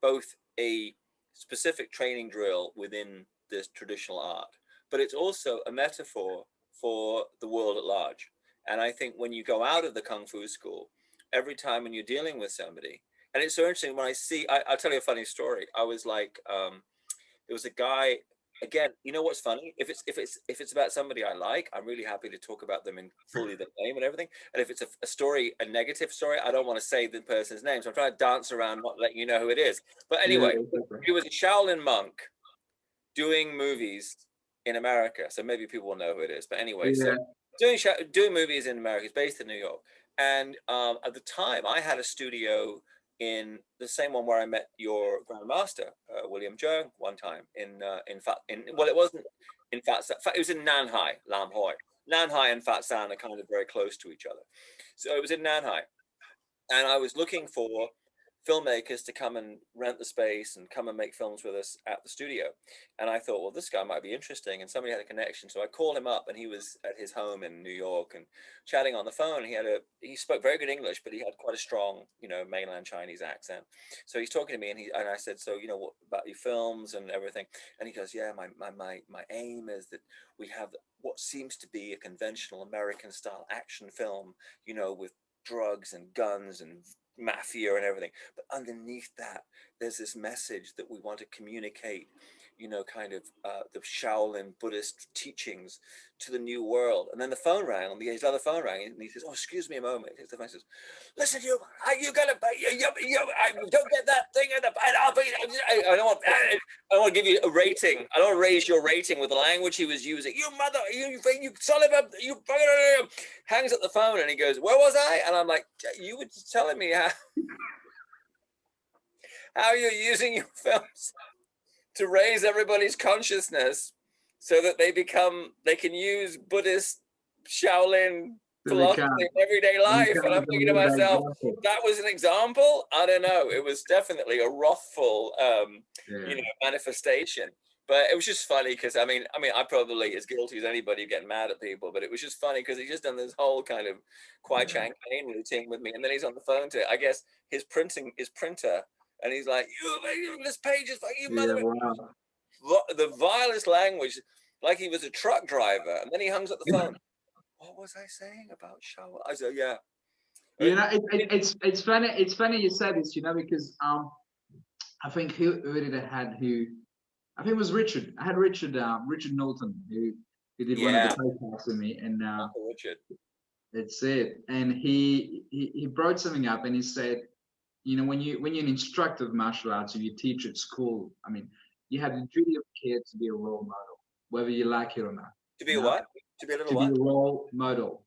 both a specific training drill within this traditional art, but it's also a metaphor for the world at large. And I think when you go out of the kung fu school, every time when you're dealing with somebody, and it's so interesting when I'll tell you a funny story. I was like, there was a guy. Again, you know what's funny? If it's about somebody I like, I'm really happy to talk about them in fully the name and everything. And if it's a story, a negative story, I don't want to say the person's name. So I'm trying to dance around, not letting you know who it is. But anyway, he was a Shaolin monk doing movies in America. So maybe people will know who it is. But anyway, so doing movies in America. He's based in New York. And at the time, I had a studio in the same one where I met your grandmaster, William Zheng, one time well, it wasn't in Fat San, it was in Nanhai, Lam Hoi. Nanhai and Fat San are kind of very close to each other. So it was in Nanhai. And I was looking for filmmakers to come and rent the space and come and make films with us at the studio. And I thought, well, this guy might be interesting. And somebody had a connection. So I called him up, and he was at his home in New York and chatting on the phone. He spoke very good English, but he had quite a strong, mainland Chinese accent. So he's talking to me, and I said, so, what about your films and everything? And he goes, yeah, my aim is that we have what seems to be a conventional American style action film, with drugs and guns and mafia and everything, but underneath that there's this message that we want to communicate, kind of the Shaolin Buddhist teachings to the new world. And then the phone rang, and his other phone rang, and he says, oh, excuse me a moment. He says, listen, you gotta, I don't get that thing in the, I don't want to give you a rating. I don't want to raise your rating with the language he was using. You mother, you son of a, you hangs up the phone, and he goes, where was I? And I'm like, you were just telling me how you're using your films to raise everybody's consciousness so that they can use Buddhist Shaolin philosophy in everyday life. And I'm thinking to myself, that was an example. I don't know. It was definitely a wrathful, manifestation. But it was just funny because I mean, I'm probably as guilty as anybody getting mad at people. But it was just funny because he's just done this whole kind of Kwai Chang Caine routine with me, and then he's on the phone to, I guess, his printer. And he's like, this page is like, you mother. The vilest language, like he was a truck driver. And then he hangs up the phone. What was I saying about Shaolin? I said, yeah. It's funny. It's funny you said this, because I think who did I had who. I think it was Richard. I had Richard Norton, who He did one of the Yeah, podcasts with me, and Uncle Richard. that's it. And he brought something up, and he said, you know, when you're an instructor of martial arts or you teach at school, I mean, you have the duty of care to be a role model, whether you like it or not. To be You a know, what? To be a little to be what? a role model.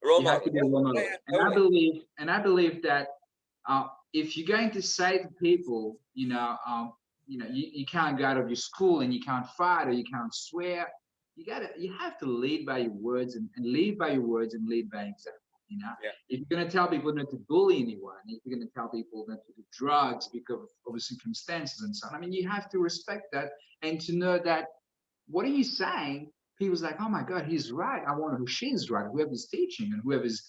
A role You have model. to be Yeah, a role yeah, model. yeah, And I totally. believe, that if you're going to say to people, you can't go out of your school and you can't fight or you can't swear, you have to lead by your words and lead by your words and lead by example. You know, Yeah. if you're going to tell people not to bully anyone, if you're going to tell people not to do drugs because of the circumstances and so on, I mean, you have to respect that and to know that what are you saying? People's like, oh my God, he's right. I wonder who she's right, whoever's teaching and whoever's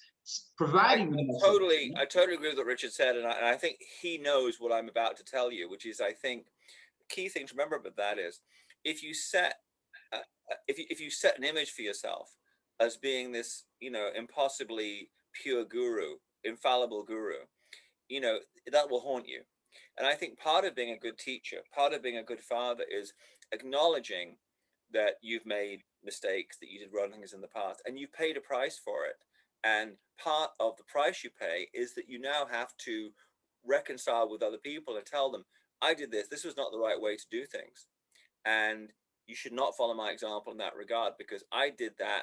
providing the message. I totally agree with what Richard said, and I think he knows what I'm about to tell you, which is, I think, the key thing to remember about that is, if you set, if you set an image for yourself as being this, impossibly pure guru, infallible guru, you know, that will haunt you. And I think part of being a good teacher, part of being a good father, is acknowledging that you've made mistakes, that you did wrong things in the past, and you've paid a price for it. And part of the price you pay is that you now have to reconcile with other people and tell them, I did this, this was not the right way to do things. And you should not follow my example in that regard, because I did that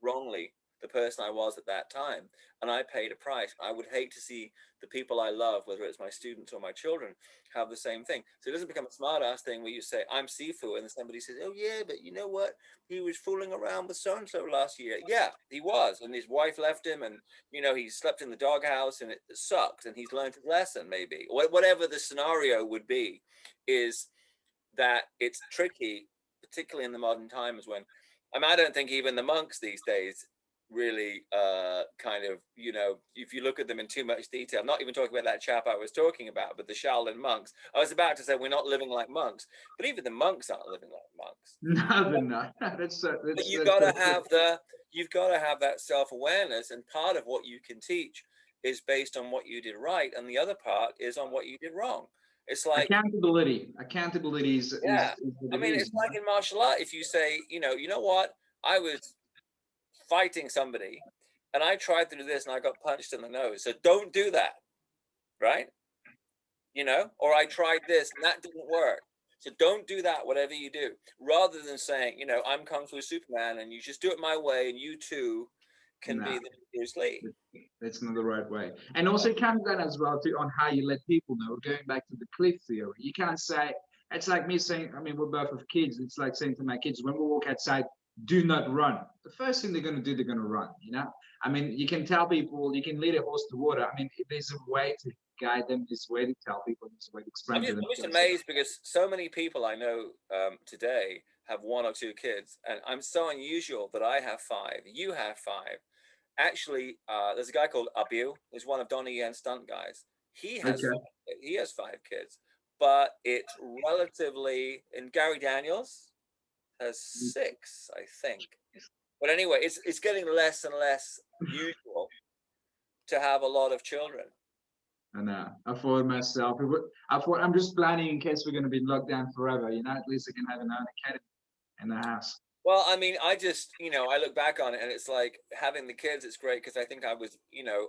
wrongly, the person I was at that time, and I paid a price. I would hate to see the people I love, whether it's my students or my children, have the same thing. So it doesn't become a smart ass thing where you say, I'm Sifu, and then somebody says, oh yeah, but you know what? He was fooling around with so and so last year. Yeah, he was, and his wife left him, and he slept in the doghouse, and it sucks, and he's learned his lesson, maybe. Whatever the scenario would be, is that it's tricky, particularly in the modern times when, I don't think even the monks these days really kind of, if you look at them in too much detail, I'm not even talking about that chap I was talking about, but the Shaolin monks. I was about to say we're not living like monks, but even the monks aren't living like monks. No, they're not. But you've got to have that self-awareness, and part of what you can teach is based on what you did right, and the other part is on what you did wrong. It's like, accountability. Accountability yeah, is I what it mean, is. it's like in martial art. If you say, you know what, I was fighting somebody, and I tried to do this, and I got punched in the nose. So don't do that, right? Or I tried this, and that didn't work. So don't do that, whatever you do. Rather than saying, I'm Kung Fu Superman, and you just do it my way, and you too can No, be the Bruce Lee. that's not the right way. And also, it comes down as well to on how you let people know. Going back to the cliff theory, you can't say it's like me saying. I mean, we're both of kids. It's like saying to my kids when we walk outside, do not run. The first thing they're going to do, they're going to run. I mean, you can tell people, you can lead a horse to water. I mean, there's a way to guide them, this way to tell people, this way to explain to them. I'm just amazed because so many people I know today have one or two kids, and I'm so unusual that I have five. You have five. Actually, there's a guy called Abiu. He's one of Donnie Yen's stunt guys. He has Okay. he has five kids, but it's relatively. And Gary Daniels has six, I think. But anyway, it's getting less and less usual to have a lot of children. I know. I thought myself, I thought I'm just planning in case we're going to be locked down forever. At least I can have an own academy in the house. Well, I mean, I just, I look back on it and it's like having the kids, it's great because I think I was,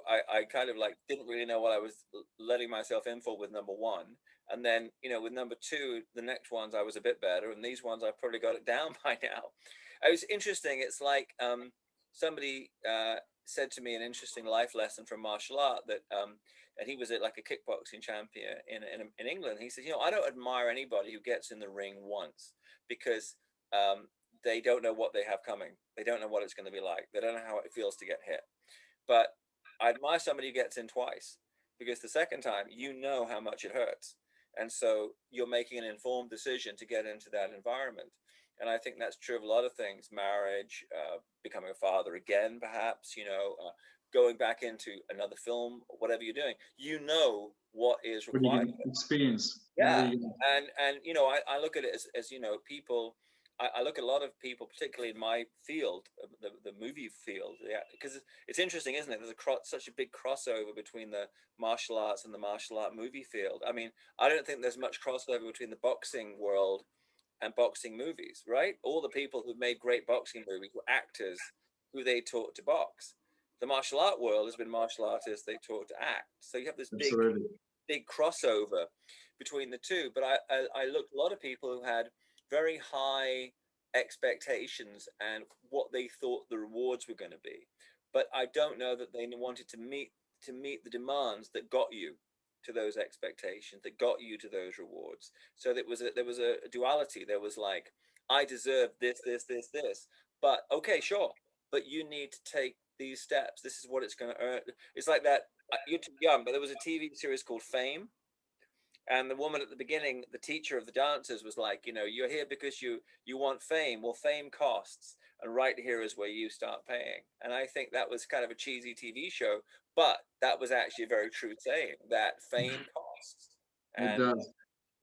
I kind of like didn't really know what I was letting myself in for with number one. And then, with number two, the next ones I was a bit better. And these ones I've probably got it down by now. It was interesting. It's like somebody said to me an interesting life lesson from martial art that, and he was like a kickboxing champion in England. He said, I don't admire anybody who gets in the ring once because, they don't know what they have coming. They don't know what it's going to be like. They don't know how it feels to get hit. But I admire somebody who gets in twice because the second time, how much it hurts. And so you're making an informed decision to get into that environment. And I think that's true of a lot of things, marriage, becoming a father again, perhaps, going back into another film, whatever you're doing, what is required. Experience. Yeah. And I look at it as people, I look at a lot of people, particularly in my field, the movie field, because it's interesting, isn't it? There's such a big crossover between the martial arts and the martial art movie field. I mean, I don't think there's much crossover between the boxing world and boxing movies, right? All the people who made great boxing movies were actors who they taught to box. The martial art world has been martial artists they taught to act. So you have this Absolutely. big crossover between the two. But I looked at a lot of people who had very high expectations and what they thought the rewards were going to be. But I don't know that they wanted to meet the demands that got you to those expectations, that got you to those rewards. So there was a duality. There was like, I deserve this. But okay, sure. But you need to take these steps. This is what it's going to earn. It's like that. You're too young, but there was a TV series called Fame, and the woman at the beginning, the teacher of the dancers, was like, you know, you're here because you want fame. Well, fame costs, and right here is where you start paying. And I think that was kind of a cheesy TV show, but that was actually a very true saying, that fame costs. It And does.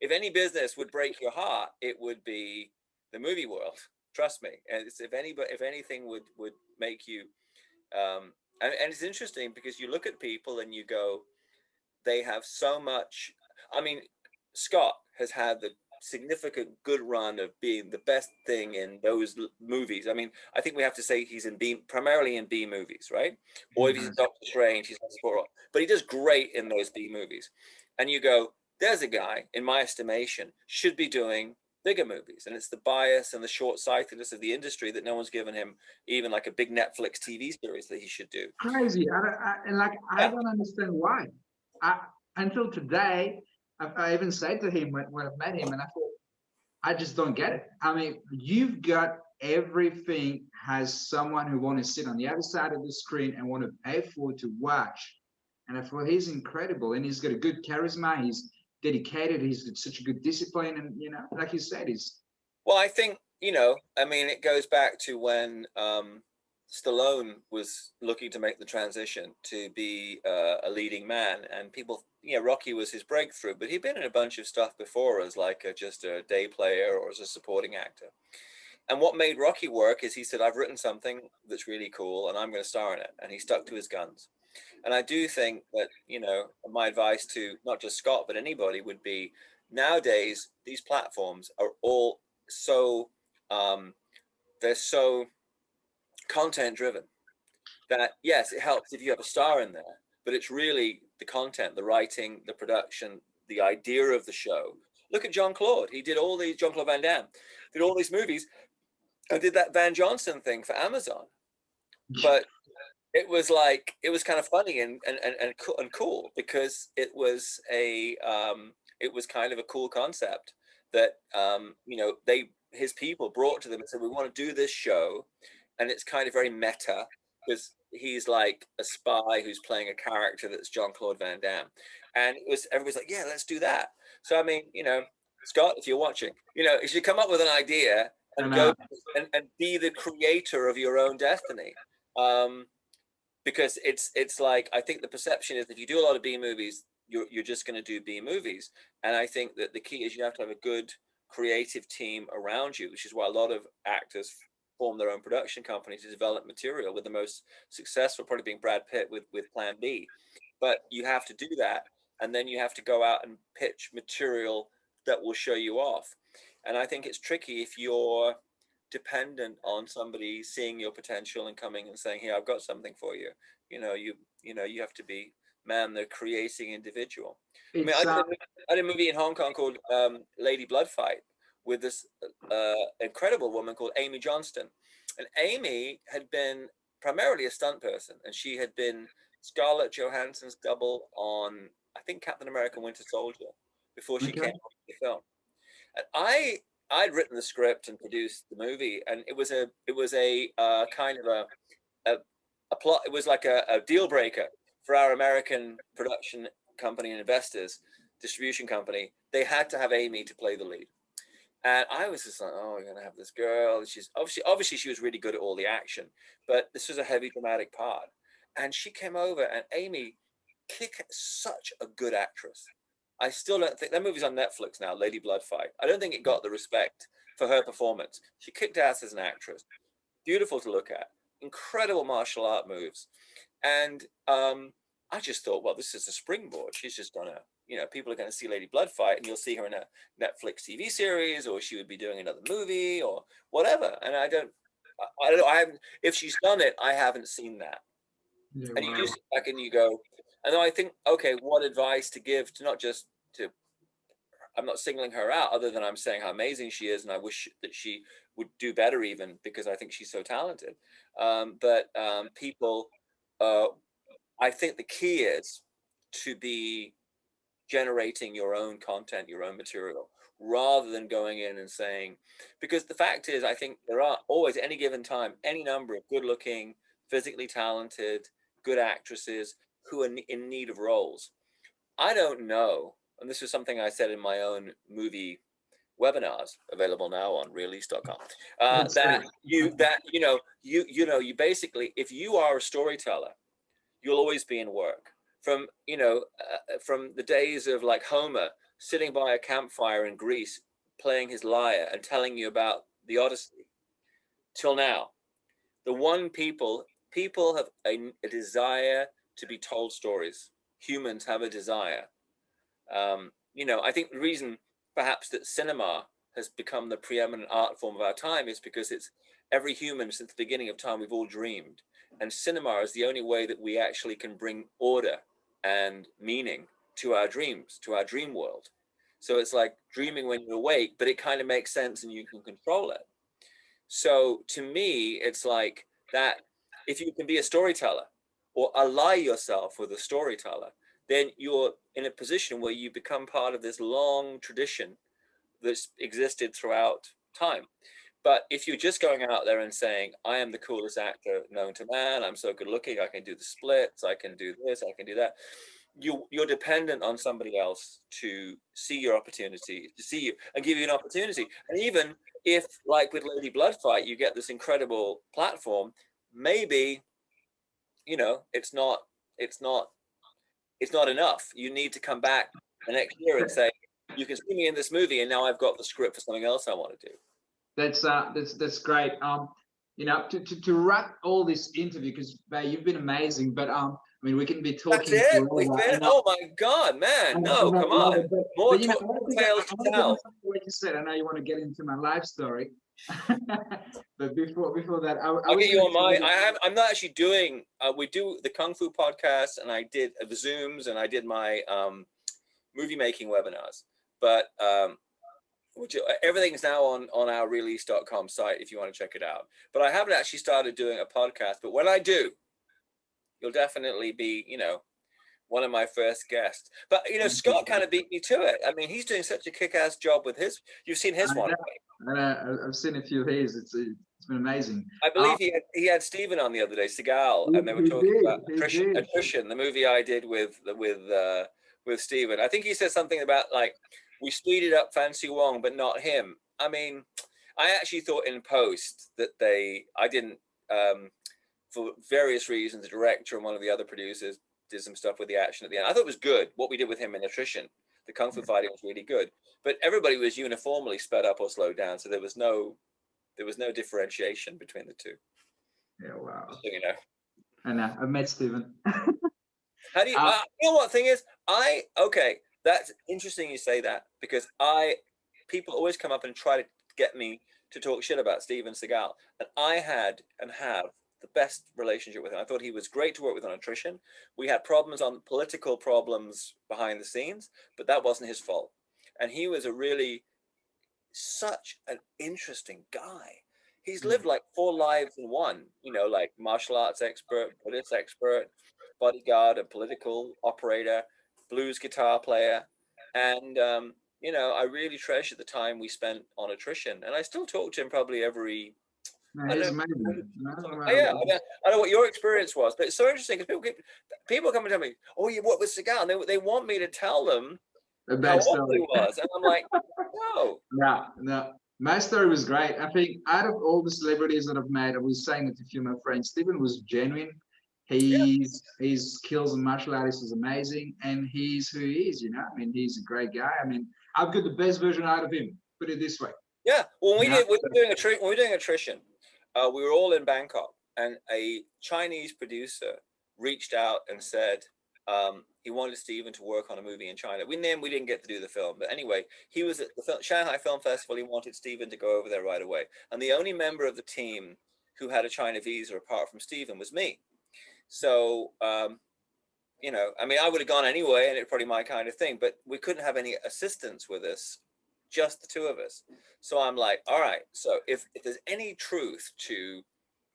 if any business would break your heart, it would be the movie world. Trust me. And if anything would make you, and it's interesting because you look at people and you go, they have so much. I mean, Scott has had the significant good run of being the best thing in those movies. I mean, I think we have to say he's in primarily in B movies, right? Or if he's in Doctor Strange, he's not Sport, but he does great in those B movies. And you go, there's a guy, in my estimation, should be doing bigger movies, and it's the bias and the short-sightedness of the industry that no one's given him even like a big Netflix TV series that he should do. Crazy. I don't understand why. I, until today, I even said to him when I met him, and I thought, I just don't get it. I mean, you've got everything, has someone who want to sit on the other side of the screen and want to pay for to watch. And I thought he's incredible, and he's got a good charisma. He's dedicated. He's got such a good discipline, and you know, like you said, he's. Well, I think, you know, I mean, it goes back to when Stallone was looking to make the transition to be a leading man, and people, you know, Rocky was his breakthrough, but he'd been in a bunch of stuff before as like just a day player or as a supporting actor. And what made Rocky work is he said, I've written something that's really cool and I'm going to star in it. And he stuck to his guns. And I do think that, you know, my advice to not just Scott, but anybody would be, nowadays, these platforms are all so, they're so content driven that, yes, it helps if you have a star in there, but it's really the content, the writing, the production, the idea of the show. Look at Jean-Claude. He did all these, Jean-Claude Van Damme did all these movies. I did that Van Johnson thing for Amazon, but it was like, it was kind of funny and cool because it was it was kind of a cool concept that you know, his people brought to them and said, we want to do this show, and it's kind of very meta because he's like a spy who's playing a character that's Jean-Claude Van Damme, and it was, everybody's like, yeah, let's do that. So I mean, you know, Scott, if you're watching, you know, you should come up with an idea and go and be the creator of your own destiny. Because it's like, I think the perception is if you do a lot of B movies, you're just going to do B movies. And I think that the key is you have to have a good creative team around you, which is why a lot of actors form their own production companies to develop material, with the most successful probably being Brad Pitt with Plan B. But you have to do that, and then you have to go out and pitch material that will show you off. And I think it's tricky if you're dependent on somebody seeing your potential and coming and saying, "Here, I've got something for you." You know, you have to be, man, the creating individual. I mean, I did a movie in Hong Kong called Lady Blood Fight with this incredible woman called Amy Johnston, and Amy had been primarily a stunt person, and she had been Scarlett Johansson's double on, I think, Captain America: Winter Soldier before she came on the film. And I'd written the script and produced the movie, and it was a kind of a plot. It was like a deal breaker for our American production company and investors, distribution company. They had to have Amy to play the lead, and I was just like, oh, we're gonna have this girl. She's obviously she was really good at all the action, but this was a heavy dramatic part, and she came over, and Amy, such a good actress. I still don't think, that movie's on Netflix now, Lady Blood Fight. I don't think it got the respect for her performance. She kicked ass as an actress. Beautiful to look at. Incredible martial art moves. And I just thought, well, this is a springboard. She's just gonna, people are gonna see Lady Blood fight, and you'll see her in a Netflix TV series, or she would be doing another movie, or whatever. And I don't, I haven't. If she's done it, I haven't seen that. Yeah, And you wow. do sit back and you go, and then I think, okay, what advice to give to not just to. I'm not singling her out, other than I'm saying how amazing she is, and I wish that she would do better, even because I think she's so talented. But people. I think the key is to be generating your own content, your own material, rather than going in and saying, because the fact is, I think there are always, at any given time, any number of good looking, physically talented, good actresses who are in need of roles. I don't know, and this is something I said in my own movie webinars, available now on release.com, That's that great. you basically, if you are a storyteller, you'll always be in work. From the days of like Homer sitting by a campfire in Greece playing his lyre and telling you about the Odyssey, till now, the one people have a desire to be told stories. Humans have a desire. I think the reason perhaps that cinema has become the preeminent art form of our time is because it's every human since the beginning of time, we've all dreamed. And cinema is the only way that we actually can bring order and meaning to our dreams, to our dream world. So it's like dreaming when you're awake, but it kind of makes sense and you can control it. So to me, it's like that if you can be a storyteller or ally yourself with a storyteller, then you're in a position where you become part of this long tradition that's existed throughout time. But if you're just going out there and saying, I am the coolest actor known to man, I'm so good looking, I can do the splits, I can do this, I can do that, you're dependent on somebody else to see your opportunity, to see you and give you an opportunity. And even if, like with Lady Blood Fight, you get this incredible platform, maybe, it's not enough. You need to come back the next year and say, you can see me in this movie, and now I've got the script for something else I want to do. That's great. To wrap all this interview, because you've been amazing, but I mean, we can be That's talking it. We've forever. been. Oh my God, man! No, come on. More But tales I to want to get on tell. something what you said. I know you want to get into my life story, but before that, I I'll was get you going on to tell my. you. I'm not actually doing. We do the Kung Fu podcast, and I did the Zooms, and I did my movie making webinars. But everything's now on our release.com site if you want to check it out. But I haven't actually started doing a podcast. But when I do, you'll definitely be, one of my first guests. But Scott kind of beat me to it. I mean, he's doing such a kick-ass job with his. You've seen his one, right? I've seen a few of his. It's been amazing. I believe he had Stephen on the other day, Seagal, and they were He talking did. about He did. attrition, the movie I did with Stephen. I think he said something about like we speeded up Fancy Wong, but not him. I mean, I actually thought in post that I didn't, for various reasons, the director and one of the other producers did some stuff with the action at the end. I thought it was good. What we did with him in attrition, the Kung Fu fighting was really good, but everybody was uniformly sped up or slowed down, so there was no differentiation between the two. Yeah, wow. So, you know. I know. I've met Stephen. How do you? You know what thing is? Okay. That's interesting you say that, because people always come up and try to get me to talk shit about Steven Seagal, and I had and have the best relationship with him. I thought he was great to work with on attrition. We had political problems behind the scenes, but that wasn't his fault. And he was such an interesting guy. He's lived like 4 lives in one, like martial arts expert, Buddhist expert, bodyguard, a political operator, blues guitar player. And, I really treasure the time we spent on attrition. And I still talk to him probably every, No, he's amazing. I don't know what your experience was, but it's so interesting because people come and tell me, oh, you work with Seagal, and they want me to tell them how awful he was. And I'm like, no. No. My story was great. I think out of all the celebrities that I've met, I was saying it to a few of my friends, Stephen was genuine. His skills in martial arts is amazing, and he's who he is, I mean, he's a great guy. I mean, I've got the best version out of him, put it this way. Yeah, when we were doing attrition, we were all in Bangkok, and a Chinese producer reached out and said, he wanted Steven to work on a movie in China. We didn't get to do the film, but anyway, he was at the Shanghai Film Festival. He wanted Steven to go over there right away, and the only member of the team who had a China visa apart from Steven was me. So you know, I mean, I would have gone anyway, and it's probably my kind of thing, but we couldn't have any assistants with us, just the two of us. So I'm like, all right, so if there's any truth to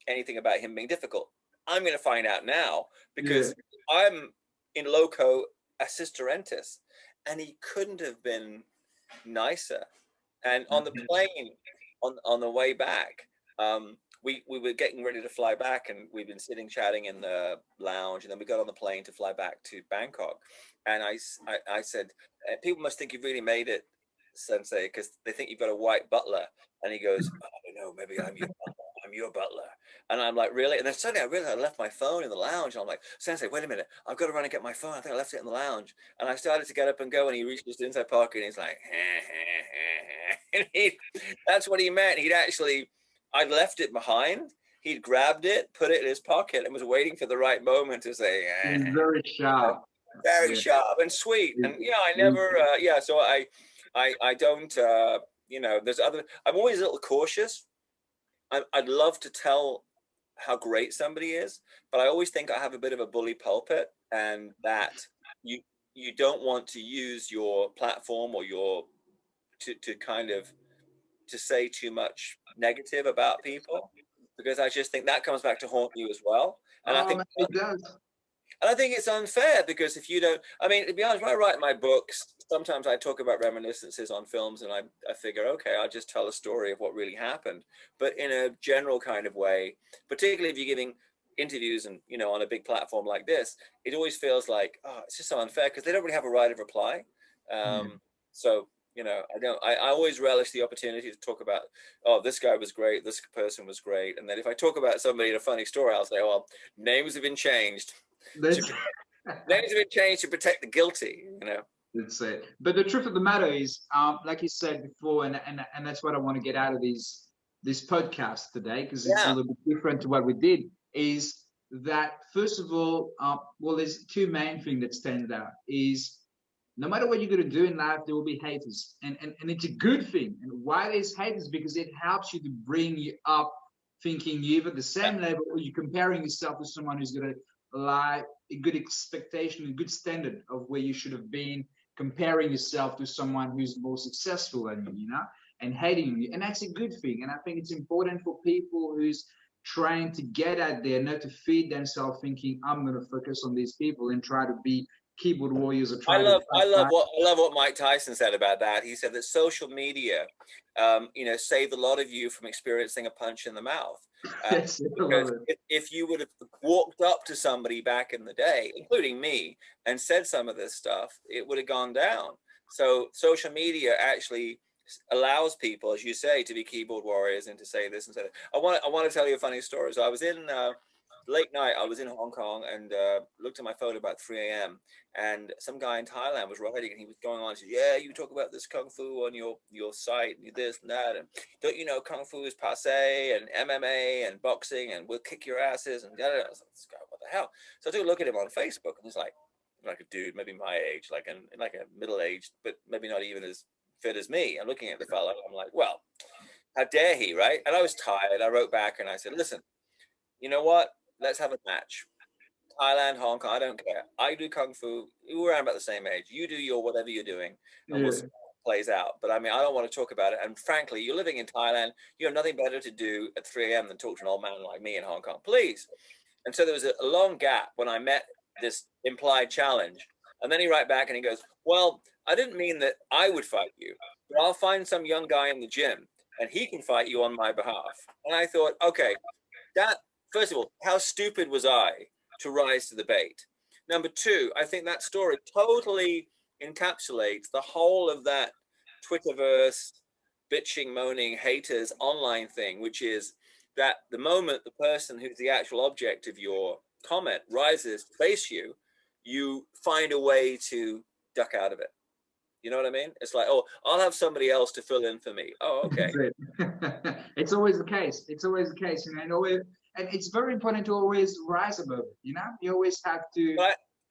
anything about him being difficult, I'm going to find out now, because I'm in loco assistorentis, and he couldn't have been nicer. And on the plane, on the way back, we were getting ready to fly back, and we've been sitting chatting in the lounge, and then we got on the plane to fly back to Bangkok. And I said, people must think you've really made it, Sensei, because they think you've got a white butler. And he goes, oh, I don't know, maybe I'm your butler. And I'm like, really? And then suddenly I realized I left my phone in the lounge. And I'm like, Sensei, wait a minute, I've got to run and get my phone. I think I left it in the lounge. And I started to get up and go, and he reached his inside pocket, and he's like, and that's what he meant. I'd left it behind. He'd grabbed it, put it in his pocket, and was waiting for the right moment to say, He's very sharp. Very sharp and sweet. And yeah, I never, so I don't, you know, I'm always a little cautious. I'd love to tell how great somebody is, but I always think I have a bit of a bully pulpit, and that you don't want to use your platform or to kind of to say too much negative about people, because I just think that comes back to haunt you as well. And I think it does. And I think it's unfair, because if you don't, I mean, to be honest, when I write my books, sometimes I talk about reminiscences on films, and I figure, okay, I'll just tell a story of what really happened. But in a general kind of way, particularly if you're giving interviews and, you know, on a big platform like this, it always feels like, oh, it's just so unfair, because they don't really have a right of reply. So, you know, I always relish the opportunity to talk about, oh, this guy was great, this person was great. And then if I talk about somebody in a funny story, I'll say, well, names have been changed. Names have been changed to protect the guilty, you know. That's it. But the truth of the matter is, like you said before, and that's what I want to get out of this podcast today, because it's a little bit different to what we did, is that first of all, well, there's two main things that stand out. Is no matter what you're going to do in life, there will be haters, and it's a good thing. And why there's haters? Because it helps you to bring you up, thinking you're either the same level, or you're comparing yourself to someone who's going to like a good expectation, a good standard of where you should have been, comparing yourself to someone who's more successful than you, you know, and hating you. And that's a good thing. And I think it's important for people who's trying to get out there, not to feed themselves thinking, I'm going to focus on these people and try to be keyboard warriors. Or try I love what Mike Tyson said about that. He said that social media, you know, saved a lot of you from experiencing a punch in the mouth. Because if you would have walked up to somebody back in the day, including me, and said some of this stuff, it would have gone down. So social media actually allows people, as you say, to be keyboard warriors and to say this and say that. I want to tell you a funny story. So I was in late night, I was in Hong Kong, and looked at my phone about 3 a.m. and some guy in Thailand was writing, and he was going on and said, yeah, you talk about this Kung Fu on your site, and this and that, and don't you know Kung Fu is passe, and MMA and boxing, and we'll kick your asses, and I was like, this guy, what the hell? So I took a look at him on Facebook, and he's like a dude, maybe my age, like a middle-aged, but maybe not even as fit as me. I'm looking at the fellow, I'm like, well, how dare he, right? And I was tired. I wrote back and I said, listen, you know what? Let's have a match. Thailand, Hong Kong, I don't care. I do Kung Fu. We're around about the same age. You do your whatever you're doing, and we'll see how it plays out. But I mean, I don't want to talk about it. And frankly, you're living in Thailand. You have nothing better to do at 3 a.m. than talk to an old man like me in Hong Kong, please. And so there was a long gap when I met this implied challenge. And then he wrote back and he goes, well, I didn't mean that I would fight you, but I'll find some young guy in the gym and he can fight you on my behalf. And I thought, okay, that, first of all, how stupid was I to rise to the bait? Number two, I think that story totally encapsulates the whole of that Twitterverse, bitching, moaning, haters online thing, which is that the moment the person who's the actual object of your comment rises to face you, you find a way to duck out of it. You know what I mean? It's like, oh, I'll have somebody else to fill in for me. Oh, okay. It's always the case. It's always the case. And it's very important to always rise above it. You know, you always have to.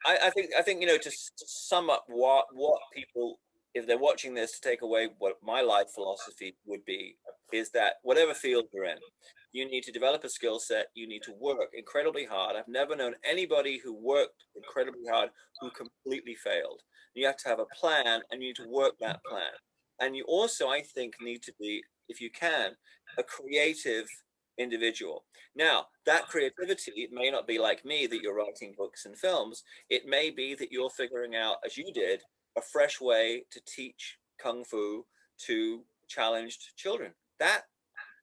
I think, you know, to sum up what people, if they're watching this, to take away what my life philosophy would be, is that whatever field you're in, you need to develop a skill set. You need to work incredibly hard. I've never known anybody who worked incredibly hard who completely failed. You have to have a plan, and you need to work that plan. And you also, I think, need to be, if you can, a creative individual. Now, that creativity may not be like me, that you're writing books and films. It may be that you're figuring out, as you did, a fresh way to teach kung fu to challenged children. That,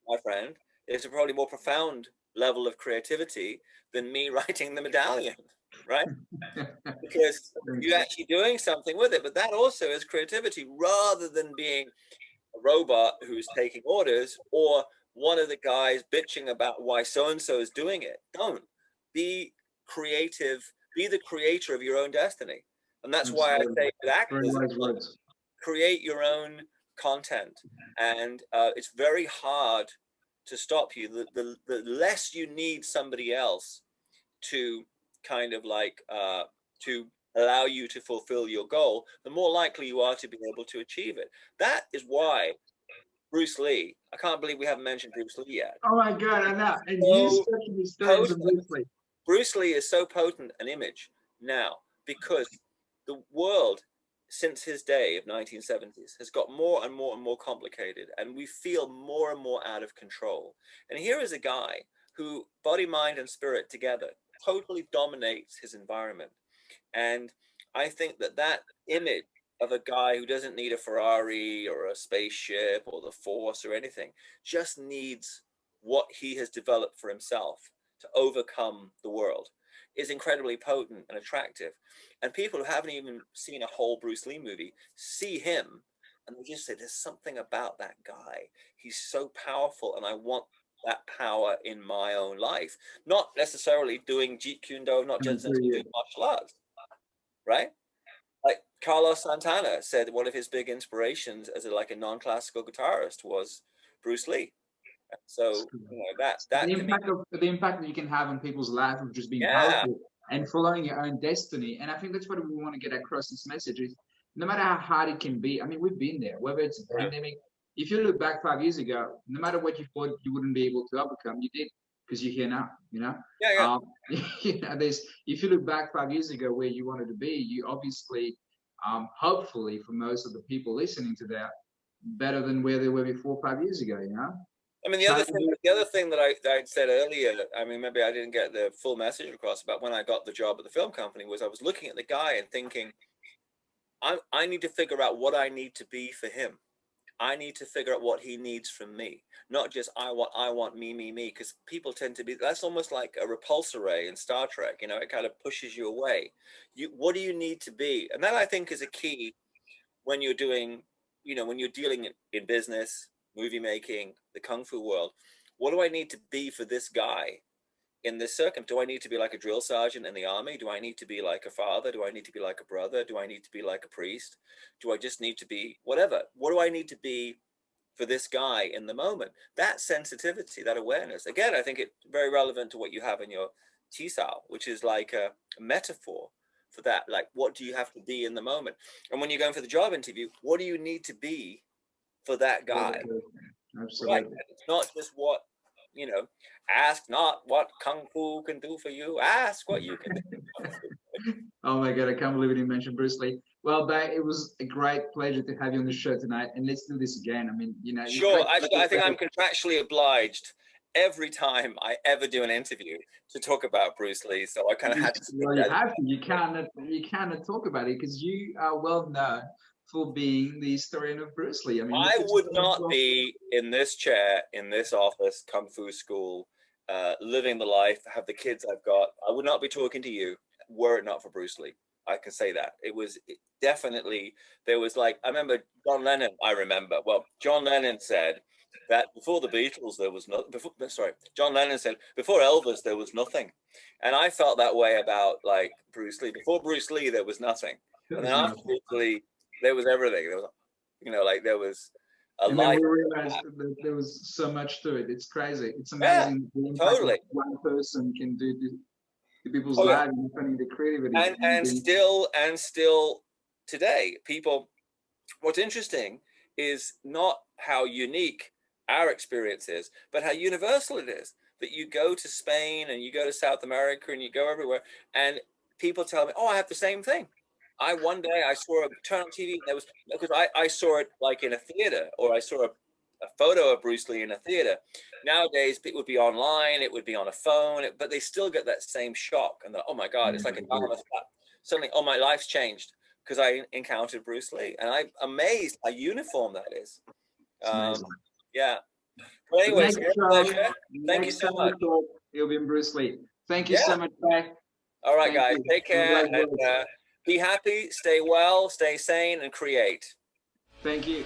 my friend, is a probably more profound level of creativity than me writing the medallion, right? Because you're actually doing something with it. But that also is creativity, rather than being a robot who's taking orders, or one of the guys bitching about why so and so is doing it. Don't be creative, be the creator of your own destiny. And that's why I say with Very actors, wise words. create your own content. And it's very hard to stop you. The less you need somebody else to kind of like to allow you to fulfill your goal, the more likely you are to be able to achieve it. That is why Bruce Lee, I can't believe we haven't mentioned Bruce Lee yet. Oh my God, I know. And you So stretching the stories of potent. Bruce Lee. Bruce Lee is so potent an image now, because the world since his day of 1970s has got more and more and more complicated, and we feel more and more out of control. And here is a guy who, body, mind, and spirit together, totally dominates his environment. And I think that that image of a guy who doesn't need a Ferrari or a spaceship or the Force or anything, just needs what he has developed for himself to overcome the world, is incredibly potent and attractive. And people who haven't even seen a whole Bruce Lee movie see him, and they just say, there's something about that guy. He's so powerful, and I want that power in my own life. Not necessarily doing Jeet Kune Do, not just doing martial arts, right? Like Carlos Santana said, one of his big inspirations as a non-classical guitarist was Bruce Lee. So you know, that The can be, impact of the impact that you can have on people's life of just being yeah, powerful and following your own destiny. And I think that's what we want to get across this message is no matter how hard it can be, I mean, we've been there, whether it's a pandemic. If you look back 5 years ago, no matter what you thought you wouldn't be able to overcome, you did, because you're here now, you know? yeah. You know, there's, if you look back 5 years ago where you wanted to be, you obviously, hopefully for most of the people listening to that, better than where they were before 5 years ago, you know? I mean, the other thing that I said earlier, I mean, maybe I didn't get the full message across about when I got the job at the film company, was I was looking at the guy and thinking, I need to figure out what I need to be for him. I need to figure out what he needs from me, not just I want me, because people tend to be, that's almost like a repulsor ray in Star Trek, you know, it kind of pushes you away. What do you need to be? And that, I think, is a key when you're doing, you know, when you're dealing in business, movie making, the kung fu world. What do I need to be for this guy in this circum? Do I need to be like a drill sergeant in the army? Do I need to be like a father? Do I need to be like a brother? Do I need to be like a priest? Do I just need to be whatever? What do I need to be for this guy in the moment? That sensitivity, that awareness, again, I think it's very relevant to what you have in your Tisao, which is like a metaphor for that. Like, what do you have to be in the moment? And when you're going for the job interview, what do you need to be for that guy? Absolutely. Right. It's not just what, you know, ask not what kung fu can do for you, ask what you can do. Oh my God, I can't believe you mentioned Bruce Lee. Well, Bay, it was a great pleasure to have you on the show tonight, and let's do this again. I mean, you know, Sure. Actually, I think I'm contractually obliged every time I ever do an interview to talk about Bruce Lee. So I kind of had to. Well, you have to. You cannot talk about it because you are well known for being the historian of Bruce Lee. I mean, I would not be in this chair, in this office, kung fu school, living the life, have the kids I've got. I would not be talking to you were it not for Bruce Lee. I can say that. It was definitely, there was like, I remember John Lennon said that before the Beatles, there was no, John Lennon said, before Elvis, there was nothing. And I felt that way about like Bruce Lee. Before Bruce Lee, there was nothing. And then after Bruce Lee, there was everything. There was, you know, like there was a and life. then we realized that there was so much to it. It's crazy. It's Yeah, amazing the impact totally. one person can do to people's Oh, yeah. lives and finding the creativity. And still today, people, what's interesting is not how unique our experience is, but how universal it is. That you go to Spain and you go to South America and you go everywhere, and people tell me, "Oh, I have the same thing." One day I saw a turn on TV, and there was, because I saw it like in a theater, or I saw a photo of Bruce Lee in a theater. Nowadays, it would be online, it would be on a phone, but they still get that same shock, and oh my God, it's like a dharma slap. Suddenly, oh, my life's changed because I encountered Bruce Lee, and I'm amazed how uniform that is. Yeah. Well, anyways, thank you so much. It'll be Bruce Lee. Thank you so much, Ray. All right, guys, take care, and be happy, stay well, stay sane, and create. Thank you.